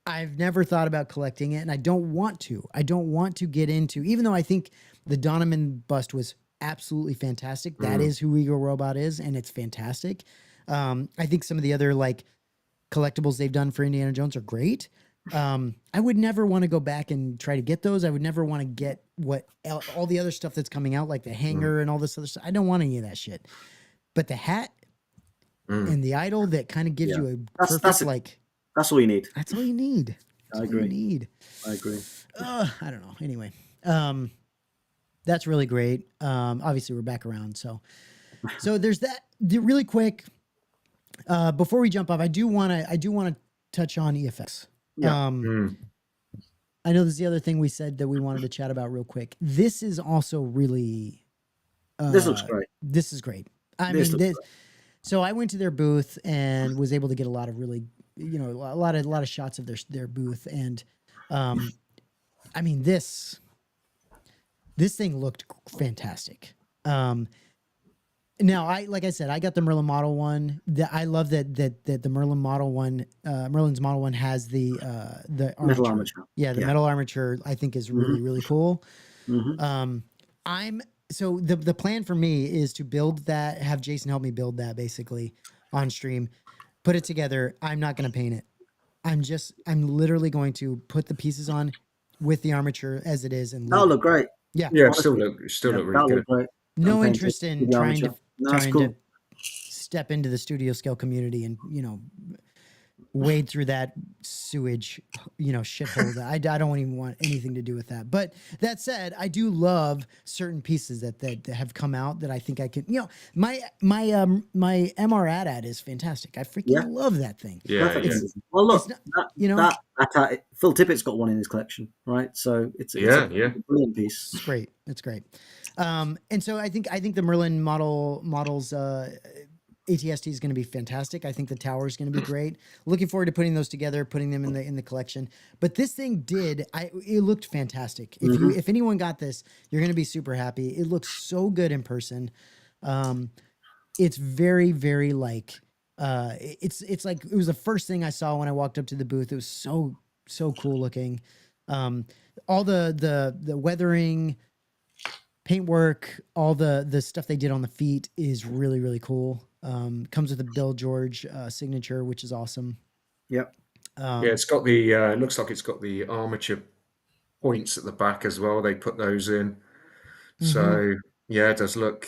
I've never thought about collecting it, and I don't want to. I don't want to get into, even though I think the Donovan bust was absolutely fantastic. That is who Regal Robot is, and it's fantastic. I think some of the other like collectibles they've done for Indiana Jones are great. I would never want to go back and try to get those. I would never want to get all the other stuff that's coming out, like the hanger and all this other stuff. I don't want any of that shit. But the hat and the idol that kind of gives you a perfect that's all you need. That's all you need. That's all you need. I agree. I don't know. Anyway, that's really great. Obviously we're back around. So there's that. Really quick, before we jump off, I do want to touch on EFX. Yeah. I know this is the other thing we said that we wanted to chat about real quick. This is also really, this looks great. This is great. So I went to their booth and was able to get a lot of really, a lot of shots of their booth. And, I mean, this thing looked fantastic. Now like I said, I got the Merlin model one. I love that the Merlin model one, Merlin's model one has the metal armature. Yeah, the metal armature I think is really, really cool. So the plan for me is to build that, have Jason help me build that basically on stream, put it together. I'm not going to paint it. I'm literally going to put the pieces on with the armature as it is. And that'll look great. Yeah. Still look really good. Great. No interest in trying to step into the studio scale community and, wade through that sewage, shithole. I don't even want anything to do with that. But that said, I do love certain pieces that have come out that I think I could, my MR ad is fantastic. I freaking love that thing. Yeah. Well, look, Phil Tippett's got one in his collection, right? So it's a brilliant piece. It's great. It's great. And so I think the Merlin models, ATST is going to be fantastic. I think the tower is going to be great. Looking forward to putting those together, putting them in the collection. But this thing it looked fantastic. If anyone got this, you're going to be super happy. It looks so good in person. It's very, very like it's like it was the first thing I saw when I walked up to the booth. It was so cool looking. All the weathering, paintwork, all the stuff they did on the feet is really, really cool. Comes with a Bill George signature, which is awesome. Yep. It's got the it looks like it's got the armature points at the back as well. They put those in. So it does look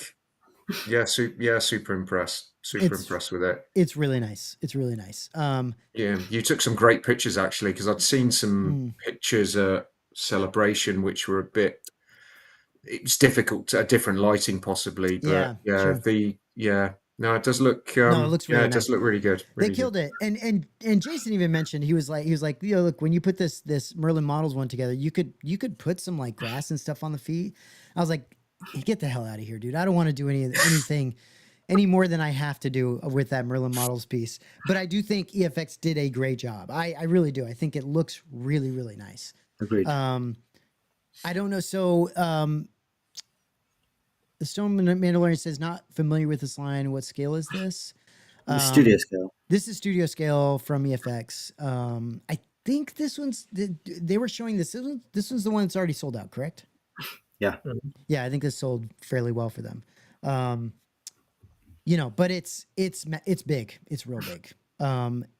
super impressed. Impressed with it. It's really nice. It's really nice. You took some great pictures actually, because I'd seen some pictures at Celebration which were it was difficult, a different lighting possibly, but no, it does look. No, it looks really nice. It does look really good. They killed it, and Jason even mentioned he was like, look, when you put this Merlin models one together, you could put some like grass and stuff on the feet. I was like, get the hell out of here, dude. I don't want to do anything any more than I have to do with that Merlin models piece. But I do think EFX did a great job. I really do. I think it looks really, really nice. Agreed. I don't know. So, the Stone Mandalorian says, not familiar with this line. What scale is this? Studio scale. This is studio scale from EFX. I think this one's, they were showing this. This one's the one that's already sold out, correct? Yeah. Yeah, I think this sold fairly well for them. But it's big. It's real big.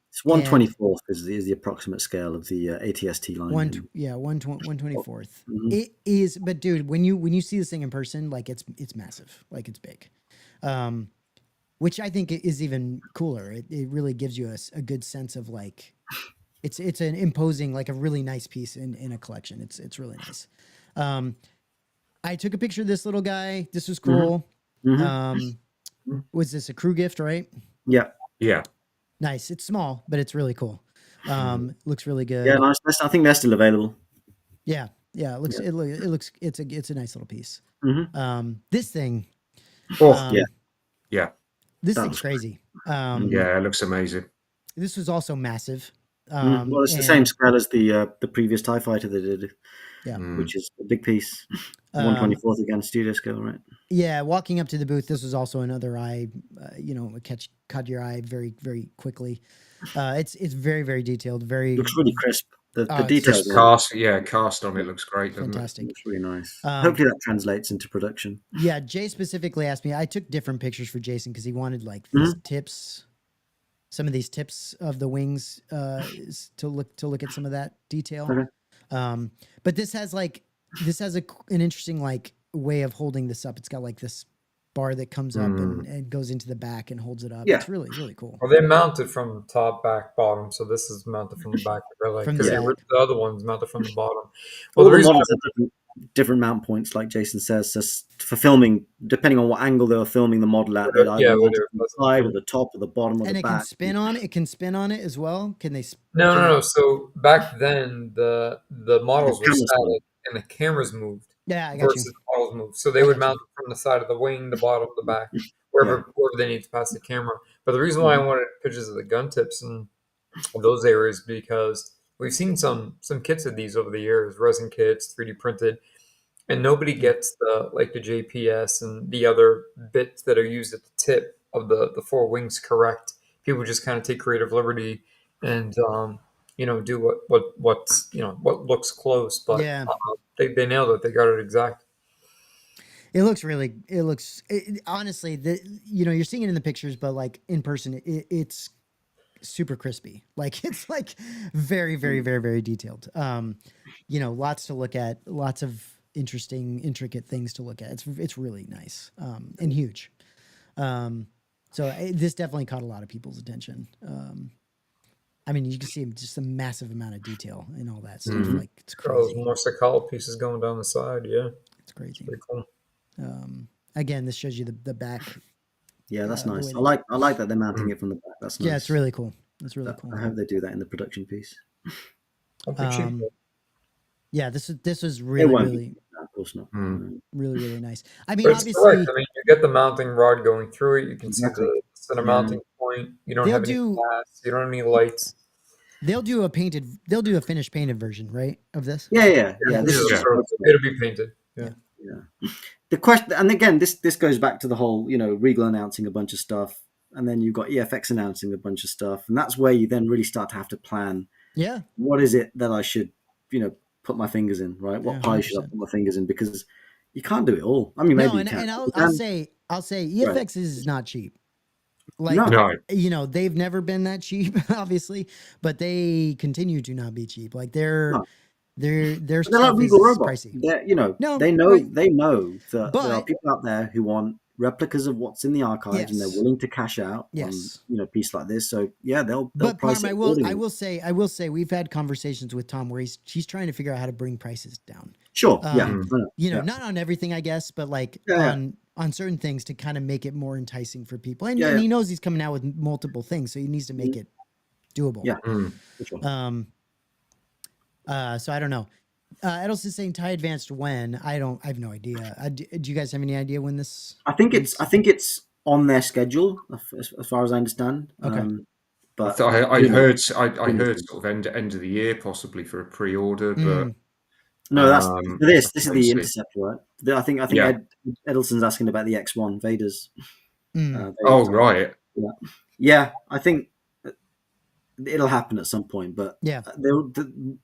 It's 1/24th is the approximate scale of the ATST line. 1/24th. It is, but dude, when you see this thing in person, like it's massive, like it's big, which I think is even cooler. It really gives you a good sense of like, it's an imposing, like a really nice piece in a collection. It's really nice. I took a picture of this little guy. This was cool. Was this a crew gift, right? Yeah. Yeah. Nice. It's small, but it's really cool. Looks really good. Yeah, nice. I think they're still available. Yeah. It looks. It's a nice little piece. This thing. This thing's crazy. It looks amazing. This was also massive. Well, it's the same scale as the previous TIE fighter they did. Yeah, which is a big piece. 1/24th again, studio scale, right? Yeah, walking up to the booth, this was also another eye, caught your eye very, very quickly. It's very, very detailed. Looks really crisp. The details. Cast on it looks great. Fantastic. It looks really nice. Hopefully that translates into production. Yeah, Jay specifically asked me. I took different pictures for Jason because he wanted like these tips, some of these tips of the wings, to look at some of that detail. Okay. But this has an interesting like way of holding this up. It's got like this bar that comes up and goes into the back and holds it up. Yeah. It's really, really cool. Well, they mounted from top, back, bottom. So this is mounted from the back. From the Because back. the other one's mounted from the bottom. All Well, the the reason models have different mount points, like Jason says. Just for filming, depending on what angle they were filming the model at, they'd either mount it from the side or the top or the bottom or and the it back. can spin on it. It can spin on it as well. Can they? No. So back then, the models were cameras static and the cameras moved. Yeah, I got Versus you. the models moved. So they would mount it from the side of the wing, the bottom, the back, wherever they need to pass the camera. But the reason why I wanted pictures of the gun tips and those areas because we've seen some kits of these over the years, resin kits, 3D printed, and nobody gets the JPS and the other bits that are used at the tip of the four wings correct. People just kind of take creative liberty and do what's what looks close, but they nailed it. They got it exact. It looks honestly, you're seeing it in the pictures, but like in person, it's super crispy. Like it's like very, very, very, very detailed. Lots to look at, lots of interesting, intricate things to look at. It's really nice and huge. This definitely caught a lot of people's attention. I mean, you can see just a massive amount of detail and all that stuff. Like it's crazy. More Sakala pieces going down the side. Yeah, it's crazy. Pretty cool. Again, this shows you the back. Yeah, that's nice. I like that they're mounting it from the back. That's nice. Yeah, it's really cool. It's really cool. I hope they do that in the production piece. Yeah, this was really no, of course not. Really, really nice. I mean, but obviously, correct. I mean, you get the mounting rod going through it. You can see the center mounting point. You don't have any glass. You don't have any lights. They'll do a finished painted version, right, of this? Yeah. It'll be painted. Yeah. The question, and again, this goes back to the whole, Regal announcing a bunch of stuff, and then you've got EFX announcing a bunch of stuff, and that's where you then really start to have to plan. Yeah. What is it that I should, put my fingers in, right? What pie should I put my fingers in? Because you can't do it all. I mean, maybe you can. And I'll say EFX is not cheap. Like, no. They've never been that cheap, obviously, but they continue to not be cheap. Like they're like Regal Robot. Pricey. They know that there are people out there who want replicas of what's in the archives, and they're willing to cash out on a piece like this. So they'll price it. I will say we've had conversations with Tom where he's trying to figure out how to bring prices down. Sure. Not on everything, I guess, but like on certain things to kind of make it more enticing for people. And he knows he's coming out with multiple things, so he needs to make it doable. Yeah. For sure. So I don't know. Edelson's saying tie advanced when? I have no idea. Do you guys have any idea when this? I think it's on their schedule as far as I understand. Okay. But I heard sort of end of the year possibly for a pre-order, but no, that's this is the Interceptor, right? I think Edelson's asking about the X1 Vaders. Right. Yeah, I think it'll happen at some point, but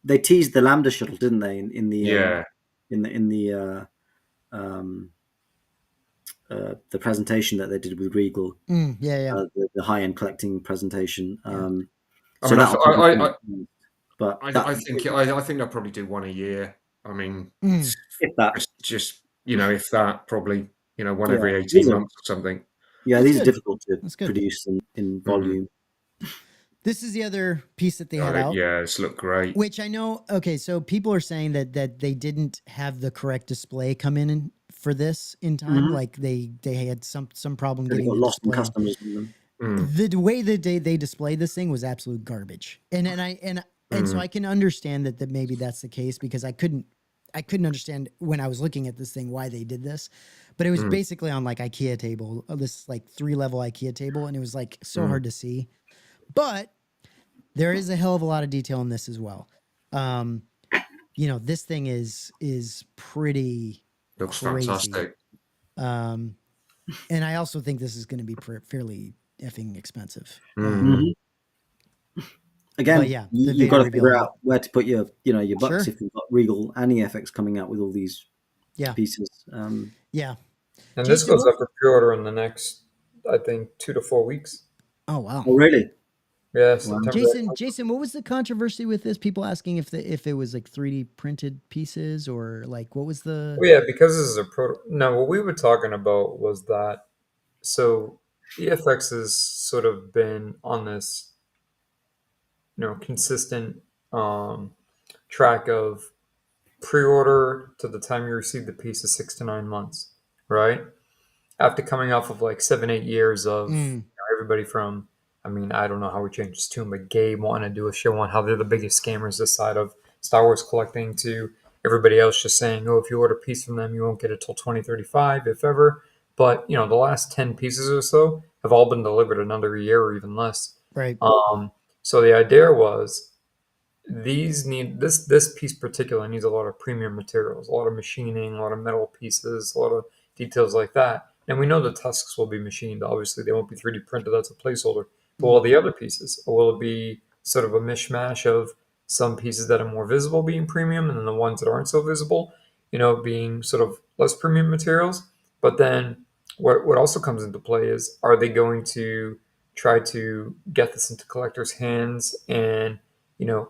they teased the Lambda shuttle, didn't they? In the presentation that they did with Regal. The high-end collecting presentation. I think they'll probably do one a year. I mean, if that, just if that, probably one every 18 months or something. Yeah, these are difficult to produce in volume. This is the other piece that they had out. Yeah, it's looked great. Which I know. Okay, so people are saying that they didn't have the correct display come in for this in time. Like they had some problem getting the lost display. Customers. The way that they displayed this thing was absolute garbage, and so I can understand that maybe that's the case because I couldn't understand when I was looking at this thing why they did this, but it was basically on like IKEA table, this like 3-level IKEA table, and it was like so hard to see. But there is a hell of a lot of detail in this as well. This thing is pretty looks crazy. fantastic. And I also think this is going to be fairly effing expensive. Again, you've got to figure out where to put your bucks if you've got Regal and EFX coming out with all these pieces. And this goes up for pre-order in the next, I think, 2 to 4 weeks. Oh wow! Oh really? Yeah, Wow. September. Jason, what was the controversy with this? People asking if it was like 3D printed pieces or like what was the? Well, yeah, because this is a proto. No, what we were talking about was that so EFX has sort of been on this, consistent um, track of pre-order to the time you receive the piece is 6 to 9 months, right? After coming off of like 7, 8 years of everybody from, I mean, I don't know how we changed this tune, but Gabe wanting to do a show on how they're the biggest scammers this side of Star Wars collecting to everybody else just saying, oh, if you order a piece from them, you won't get it till 2035, if ever. But, the last 10 pieces or so have all been delivered in under a year or even less. Right. So the idea was these need this piece particular needs a lot of premium materials, a lot of machining, a lot of metal pieces, a lot of details like that. And we know the tusks will be machined. Obviously, they won't be 3D printed. That's a placeholder. But will the other pieces? Or will it be sort of a mishmash of some pieces that are more visible being premium, and then the ones that aren't so visible, being sort of less premium materials? But then what also comes into play is, are they going to try to get this into collectors' hands and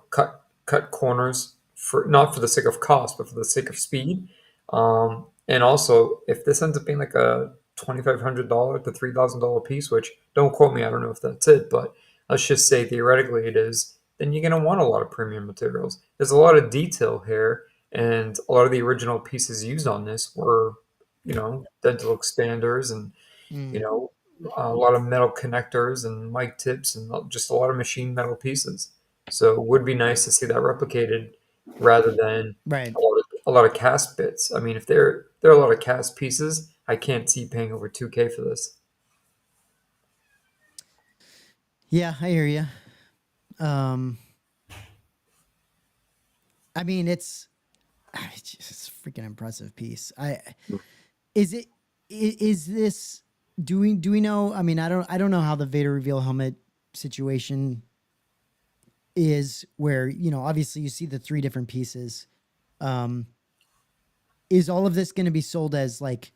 cut corners for not for the sake of cost, but for the sake of speed. And also, if this ends up being like a $2,500 to $3,000 piece, which don't quote me, I don't know if that's it, but let's just say theoretically it is, then you're going to want a lot of premium materials. There's a lot of detail here, and a lot of the original pieces used on this were, dental expanders and a lot of metal connectors and mic tips and just a lot of machined metal pieces. So it would be nice to see that replicated rather than Right. a lot of cast bits. I mean, if there are a lot of cast pieces, I can't see paying over $2K for this. Yeah, I hear you. I mean, it's just a freaking impressive piece. Is this? Do we know? I mean, I don't know how the Vader reveal helmet situation is, where obviously you see the 3 different pieces. Is all of this going to be sold as like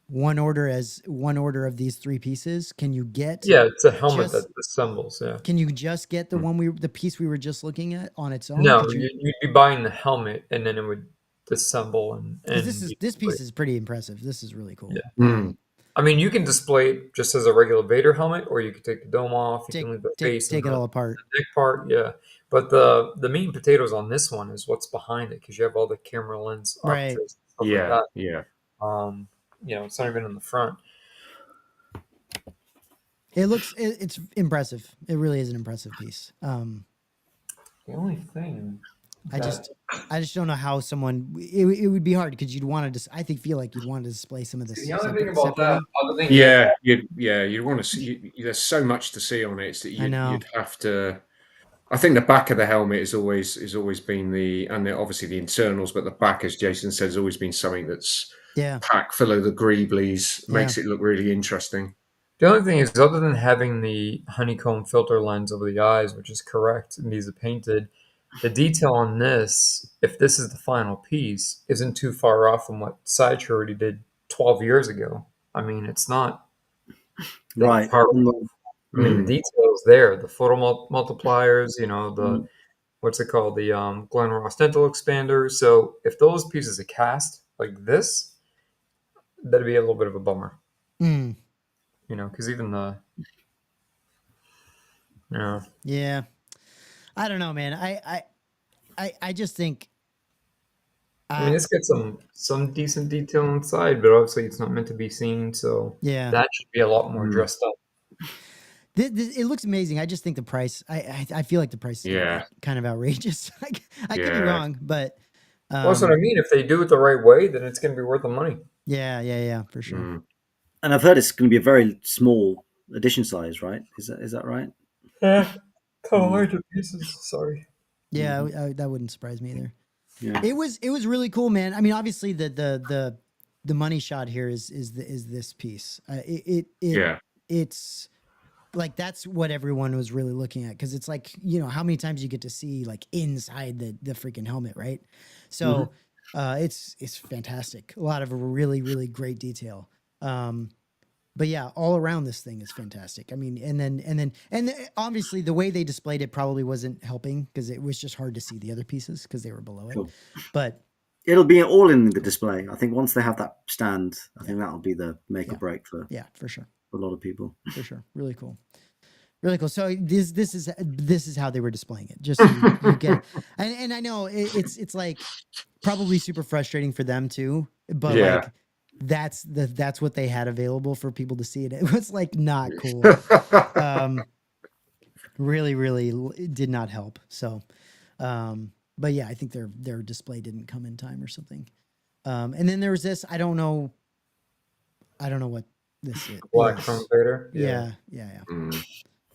one order of these 3 pieces? Can you get? Yeah, it's a helmet that assembles. Yeah. Can you just get the piece we were just looking at on its own? No, you'd be buying the helmet and then it would disassemble and this piece is pretty impressive. This is really cool. Yeah. I mean, you can display it just as a regular Vader helmet, or you can take the dome off. You can leave the face, take it all apart. The neck part, yeah. But the meat and potatoes on this one is what's behind it, because you have all the camera lens, right? Stuff yeah, like that. yeah. It's not even in the front. It's impressive. It really is an impressive piece. The only thing I just don't know how someone it would be hard, because you'd want to feel like you'd want to display some of this. The other thing about that, you'd want to see. There's so much to see on it. It's that you'd have to. I think the back of the helmet has always been obviously the internals, but the back, as Jason said, has always been something that's packed full of the greeblies. Makes it look really interesting. The only thing is, other than having the honeycomb filter lens over the eyes, which is correct, and these are painted, the detail on this, if this is the final piece, isn't too far off from what Sideshow already did 12 years ago. I mean, it's not right. I mean, the details there, the photo multipliers, the what's it called, the Glen Ross dental expander. So if those pieces are cast like this, that'd be a little bit of a bummer. Because even the yeah, I don't know, man. I just think. I mean, it's got some decent detail inside, but obviously it's not meant to be seen. So that should be a lot more dressed up. It looks amazing. I just think the price. I feel like the price is kind of outrageous. I could be wrong, but that's what I mean. If they do it the right way, then it's going to be worth the money. Yeah, for sure. And I've heard it's going to be a very small edition size, right? Is that right? Yeah, couple larger pieces. Sorry. Yeah, that wouldn't surprise me either. Yeah. It was really cool, man. I mean, obviously the money shot here is this piece. It's like, that's what everyone was really looking at, because it's like, how many times you get to see like inside the freaking helmet, right? So it's fantastic. A lot of really, really great detail. but yeah, all around this thing is fantastic. I mean, and then obviously the way they displayed it probably wasn't helping because it was just hard to see the other pieces because they were below it. Cool. But it'll be all in the display. I think once they have that stand, I think that'll be the make or break for for sure, for a lot of people. For sure, really cool. Really cool. So this is how they were displaying it. Just so you get it. And I know it's like probably super frustrating for them too, but like that's what they had available for people to see it. It was like not cool. Really, really did not help. So, but yeah, I think their display didn't come in time or something. And then there was this. I don't know what this is. Black Chrome Vader. Yeah.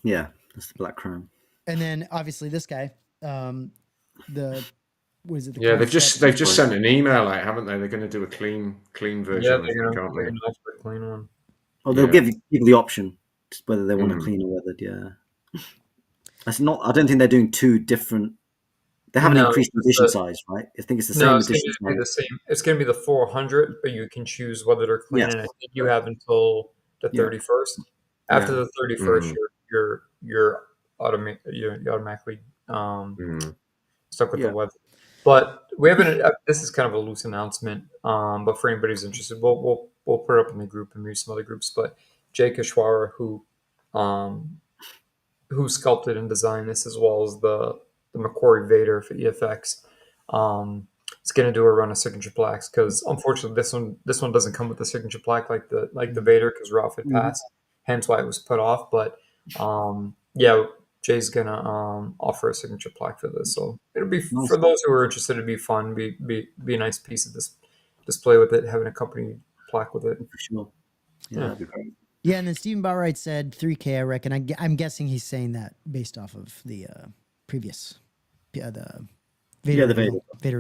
Yeah, that's the black chrome. And then obviously this guy, they've just sent an email out, haven't they? They're going to do a clean version. Yeah, they're going to offer a clean one. Oh, they'll give people the option whether they want a clean or weathered. Yeah, that's not. I don't think they're doing two different. They haven't increased the edition size, right? I think it's the same edition size. The same. It's going to be the 400, but you can choose whether they're clean. And I think you have until the 31st. After the 31st, you're automatically stuck with the weather. But we haven't. This is kind of a loose announcement. But for anybody who's interested, we'll put it up in the group and maybe some other groups. But Jay Kishwara, who sculpted and designed this, as well as the Macquarie Vader for EFX, is going to do a run of signature plaques because unfortunately this one doesn't come with the signature plaque like the Vader because Ralph had passed, hence why it was put off. But Jay's gonna offer a signature plaque for this, so it'll be for those who are interested. It'd be fun, be a nice piece of this display with it, having a company plaque with it. For sure. Yeah, that'd be great. Yeah, and then Stephen Bowright said 3K. I reckon. I'm guessing he's saying that based off of the previous, the Vader reveal. The Vader,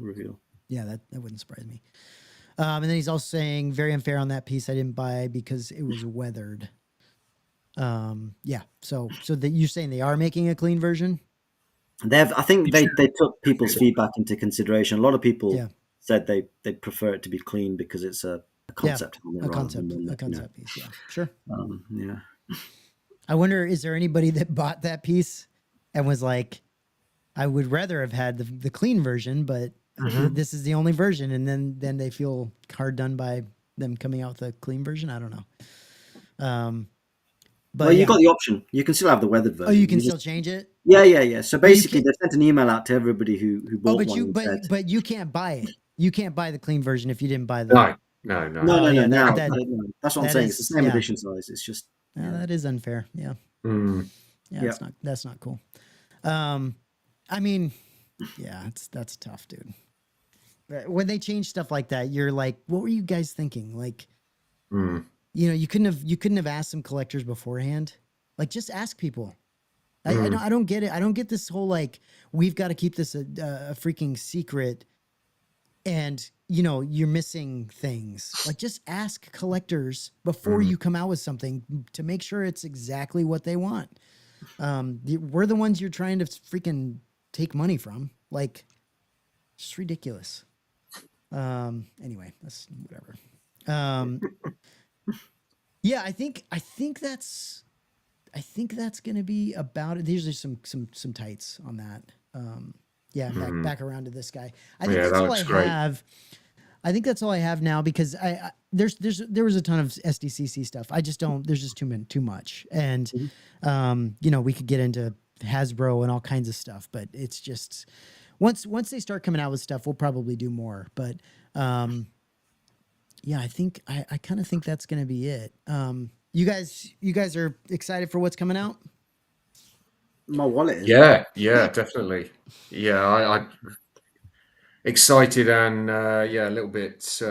reveal. Yeah, that wouldn't surprise me. And then he's also saying very unfair on that piece. I didn't buy because it was weathered. So that you're saying they are making a clean version? I think they took people's feedback into consideration. A lot of people said they prefer it to be clean because it's a concept. A concept piece. Yeah, sure. Yeah. I wonder, is there anybody that bought that piece and was like, I would rather have had the clean version, but this is the only version, and then they feel hard done by them coming out with a clean version? I don't know. But you got the option. You can still have the weathered version. Oh, you can still change it? Yeah. So basically, they sent an email out to everybody who bought one. But you can't buy it. You can't buy the clean version if you didn't buy the... No. That's what I'm saying. It's the same edition size. It's just... that is unfair. Yeah. Yeah, that's not cool. I mean, that's tough, dude. When they change stuff like that, you're like, what were you guys thinking? Like... you couldn't have asked some collectors beforehand. Like, just ask people. I don't get it. I don't get this whole like we've got to keep this a freaking secret, and you're missing things. Like, just ask collectors before you come out with something to make sure it's exactly what they want. We're the ones you're trying to freaking take money from. Like, it's ridiculous. Anyway, that's whatever. Yeah, I think that's going to be about it. These are some tights on that. Back around to this guy. I think that's all I have. I think that's all I have now because there was a ton of SDCC stuff. I just don't. There's just too much, and we could get into Hasbro and all kinds of stuff, but it's just once they start coming out with stuff, we'll probably do more. But I think I kind of think that's going to be it. You guys are excited for what's coming out? My wallet is. Yeah, definitely. Yeah, I excited and a little bit. Just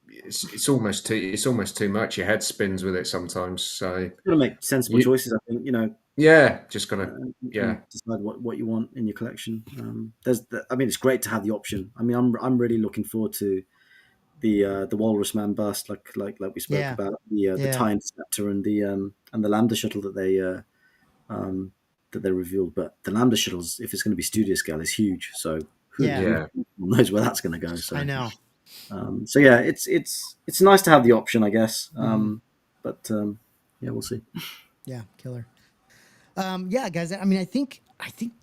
it's almost too much. Your head spins with it sometimes. So you gotta make sensible choices. I think Yeah, just gotta decide what you want in your collection. It's great to have the option. I mean, I'm really looking forward to the Walrus Man bust, like we spoke about, the TIE Interceptor and the Lambda shuttle that they revealed. But the Lambda shuttles, if it's going to be studio scale, is huge. So who knows where that's going to go? So I know. So yeah, it's nice to have the option, I guess. But yeah, we'll see. Yeah, killer. Yeah, guys. I mean, I think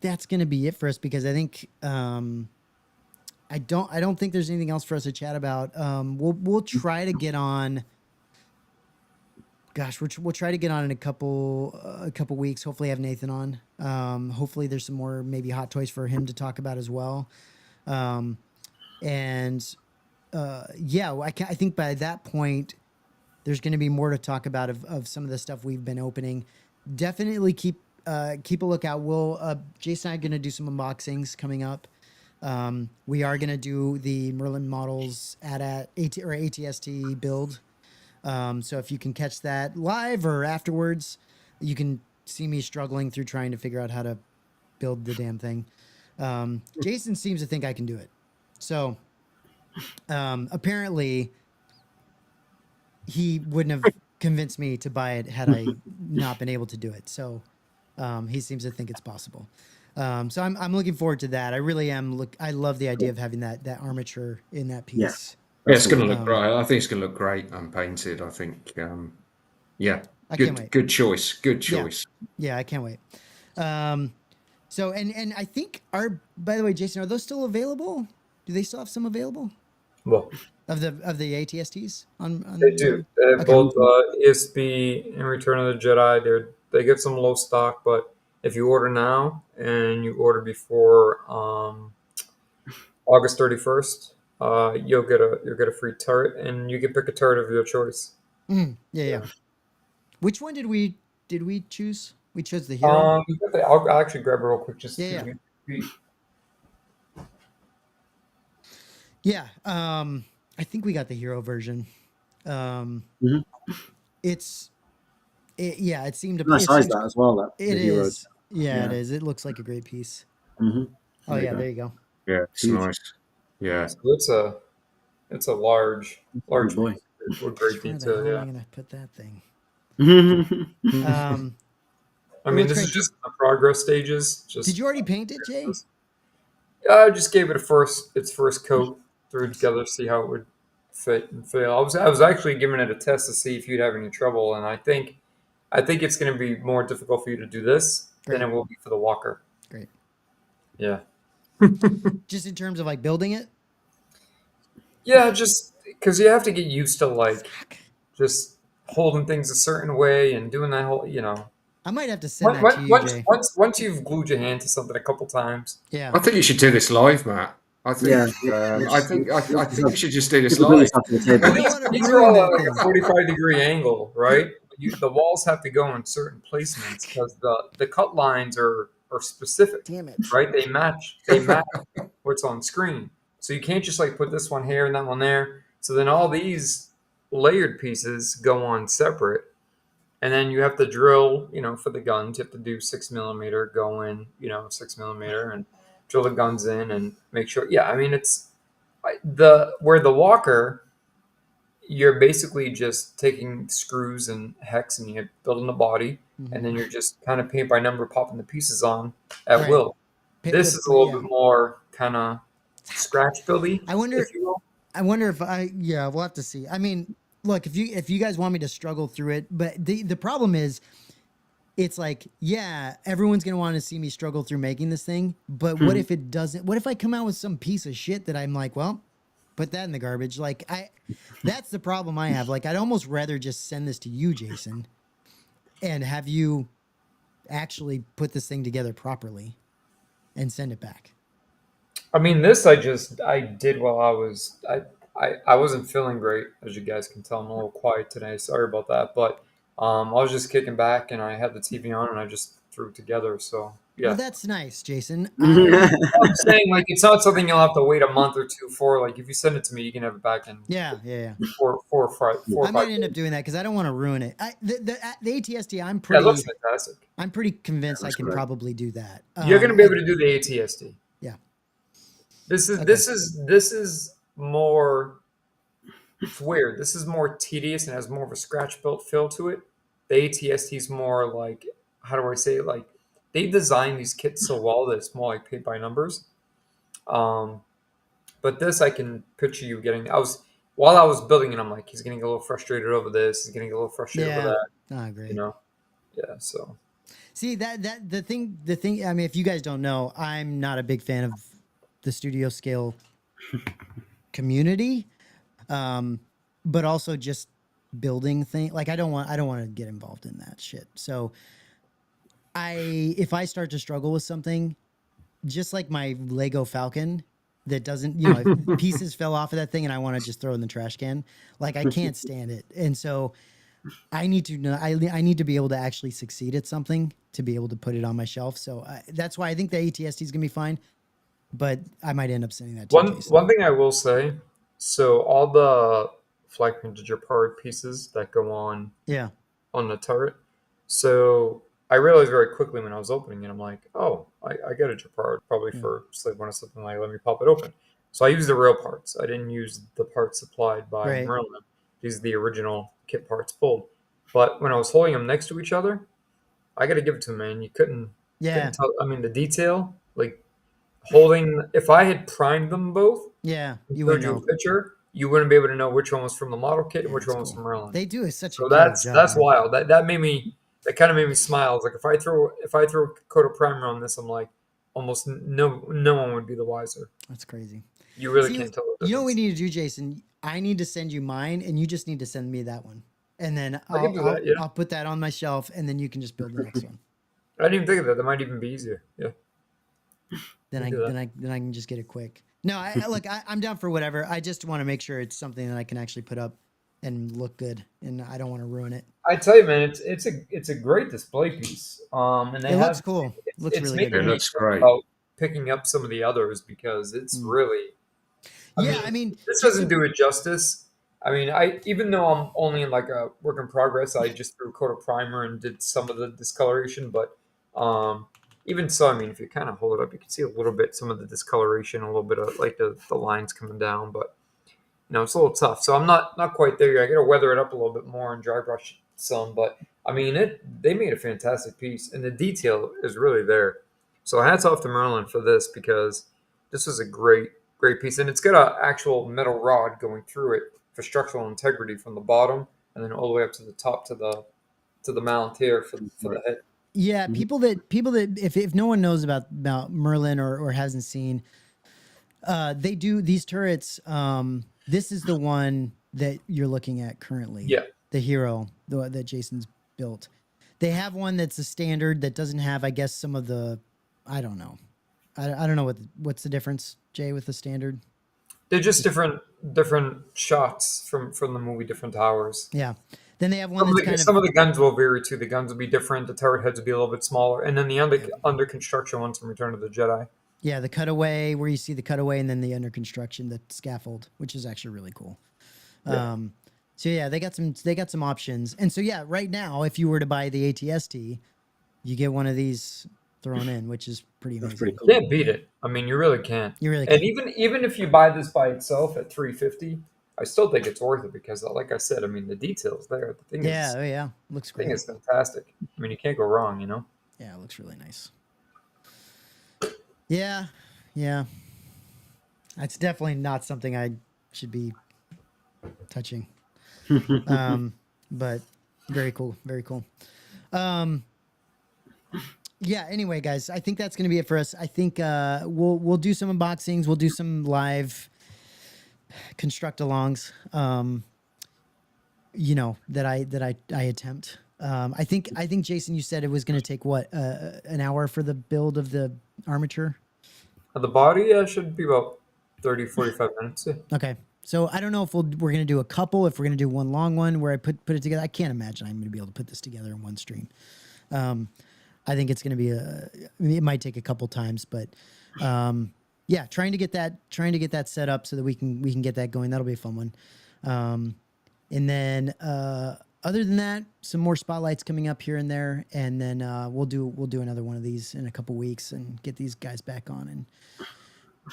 that's gonna be it for us, because I think I don't think there's anything else for us to chat about. We'll try to get on. Gosh, we'll try to get on in a couple weeks. Hopefully, have Nathan on. Hopefully, there's some more maybe hot toys for him to talk about as well. And yeah, I think by that point, there's going to be more to talk about of some of the stuff we've been opening. Definitely keep a lookout. Jason and I are going to do some unboxings coming up. We are going to do the Merlin models at ATST build. So if you can catch that live or afterwards, you can see me struggling through trying to figure out how to build the damn thing. Jason seems to think I can do it. So apparently he wouldn't have convinced me to buy it had I not been able to do it. So he seems to think it's possible. So I'm looking forward to that. I really am. I love the idea of having that armature in that piece. Yeah, it's going to look great. I think it's going to look great unpainted. I think, yeah, good choice. Good choice. Yeah, I can't wait. So and I think by the way, Jason, are those still available? Do they still have some available? Well, of the ATSTs on they do. They have both ESB and Return of the Jedi. They get some low stock, but if you order now and you order before August 31st, you'll get a free turret, and you can pick a turret of your choice. Yeah. Which one did we choose? We chose the hero. I'll actually grab it real quick. Yeah. I think we got the hero version. It seemed to nice size that as well. It is. Yeah, it is. It looks like a great piece. Oh yeah, there you go. Yeah, it's nice. Yeah, so it's a large boy. With great detail. Yeah, I'm gonna put that thing. I mean, this is just the progress stages. Did you already paint it, Jay? I just gave it its first coat through together, see how it would fit and fail. I was actually giving it a test to see if you'd have any trouble, and I think it's going to be more difficult for you to do this than it will be for the walker. Great. Yeah. Just in terms of like building it. Yeah, just because you have to get used to just holding things a certain way and doing that whole, I might have to send that to you, Jay. Once you've glued your hand to something a couple times. Yeah. I think you should do this live, Matt. I think you should just do this live. These are all at like a 45-degree angle, right? The walls have to go in certain placements because the cut lines are specific. Damn it. Right? They match what's on screen. So you can't just put this one here and that one there. So then all these layered pieces go on separate. And then you have to drill, for the guns, you have to do 6mm, go in, 6mm, and drill the guns in and make sure. Yeah, I mean, it's where the walker, you're basically just taking screws and hex and you're building the body, and then you're just kind of paint by number popping the pieces on at will. This is a little bit more kind of scratch buildy. I wonder if we'll have to see. I mean, look, if you guys want me to struggle through it, but the problem is, it's like, yeah, everyone's gonna want to see me struggle through making this thing, but what if it doesn't? What if I come out with some piece of shit that I'm like, well, put that in the garbage? That's the problem I have. I'd almost rather just send this to you, Jason, and have you actually put this thing together properly and send it back. I mean, this I did while I wasn't feeling great, as you guys can tell. I'm a little quiet today. Sorry about that. But I was just kicking back, and I had the TV on, and I just threw it together. So, yeah. Well, that's nice, Jason. I'm saying, it's not something you'll have to wait a month or two for. If you send it to me, you can have it back in 4 or 5 I might end up doing that because I don't want to ruin it. The ATST, I'm pretty. That looks fantastic. I'm pretty convinced I can probably do that. You're going to be able to do the ATST. Yeah. This is more. It's weird. This is more tedious and has more of a scratch built feel to it. The ATST is more how do I say it? They designed these kits so well that it's more like paint by numbers. But this, I can picture you getting. While I was building it, I'm like, he's getting a little frustrated over this. He's getting a little frustrated over that. Ah, great. You know, yeah. So, see that the thing. I mean, if you guys don't know, I'm not a big fan of the studio scale community, but also just building thing. Like I don't want to get involved in that shit. So, if I start to struggle with something, just like my Lego Falcon. That doesn't, if pieces fell off of that thing and I want to just throw it in the trash can, like I can't stand it. And so I need to know, I need to be able to actually succeed at something to be able to put it on my shelf. So that's why I think the ATST is going to be fine, but I might end up sending that to one thing I will say, so all the flag painted Japard pieces that go on the turret. So I realized very quickly when I was opening it, I'm like, oh, I got a Japard probably for Slave One or something like, let me pop it open. So I used the real parts. I didn't use the parts supplied by Merlin. These are the original kit parts pulled. But when I was holding them next to each other, I got to give it to him, man. You couldn't tell. I mean, the detail, like holding, if I had primed them both, you showed you a picture, you wouldn't be able to know which one was from the model kit and which one was from Merlin. They do such a that's job. That's wild. That made me. That kind of made me smile. Like if I throw a coat of primer on this, I'm like, almost no one would be the wiser. That's crazy. You really can't tell. You know what we need to do, Jason? I need to send you mine, and you just need to send me that one, and then I'll put that on my shelf, and then you can just build the next one. I didn't even think of that. That might even be easier. Yeah. Then I can just get it quick. No, look, I'm down for whatever. I just want to make sure it's something that I can actually put up and look good, and I don't want to ruin it. I tell you, man, it's a great display piece. And it looks cool. Looks really good. It looks great. About picking up some of the others because it's really. I mean, this doesn't do it justice. I mean, even though I'm only in like a work in progress, I just threw a coat of primer and did some of the discoloration. But even so, I mean, if you kind of hold it up, you can see a little bit some of the discoloration, a little bit of like the lines coming down, but. It's a little tough. So I'm not quite there yet. I got to weather it up a little bit more and dry brush some. But, I mean, they made a fantastic piece. And the detail is really there. So hats off to Merlin for this because this was a great piece. And it's got an actual metal rod going through it for structural integrity from the bottom and then all the way up to the top to the mount here for the head. Yeah, people that if no one knows about Merlin or hasn't seen, they do these turrets. This is the one that you're looking at currently. Yeah. The hero that Jason's built. They have one that's a standard that doesn't have, I guess, some of the, I don't know. I don't know what's the difference, Jay, with the standard? They're just different shots from the movie, different towers. Yeah. Then they have one some of the guns will vary too. The guns will be different. The turret heads will be a little bit smaller. And then the under construction ones from Return of the Jedi. Yeah, the cutaway where you see the cutaway and then the under construction, the scaffold, which is actually really cool. Yeah. So yeah, they got some options. And so yeah, right now, if you were to buy the ATST, you get one of these thrown in, which is pretty amazing. Pretty cool. You can't beat it. I mean, you really can't. You really can't. And even if you buy this by itself at $350, I still think it's worth it because, like I said, I mean, the details there. The thing is, looks great. great. The thing is fantastic. I mean, you can't go wrong, Yeah, it looks really nice. Yeah. That's definitely not something I should be touching. But very cool. Very cool. Yeah, anyway, guys, I think that's going to be it for us. I think we'll do some unboxings. We'll do some live construct-alongs, that I attempt. I think, Jason, you said it was going to take, an hour for the build of the armature? The body should be about 30, 45 minutes. Yeah. Okay. So I don't know if we're going to do a couple, if we're going to do one long one where I put it together. I can't imagine I'm going to be able to put this together in one stream. I think it's going to be it might take a couple times, but yeah, trying to get that set up so that we can get that going. That'll be a fun one. And then other than that, some more spotlights coming up here and there, and then we'll do another one of these in a couple weeks and get these guys back on and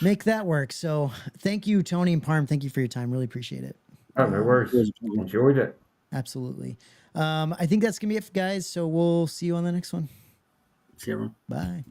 make that work. So thank you, Tony and Parm. Thank you for your time. Really appreciate it. Oh, no worries. Enjoyed it. Absolutely. I think that's gonna be it, guys. So we'll see you on the next one. See you, everyone. Bye.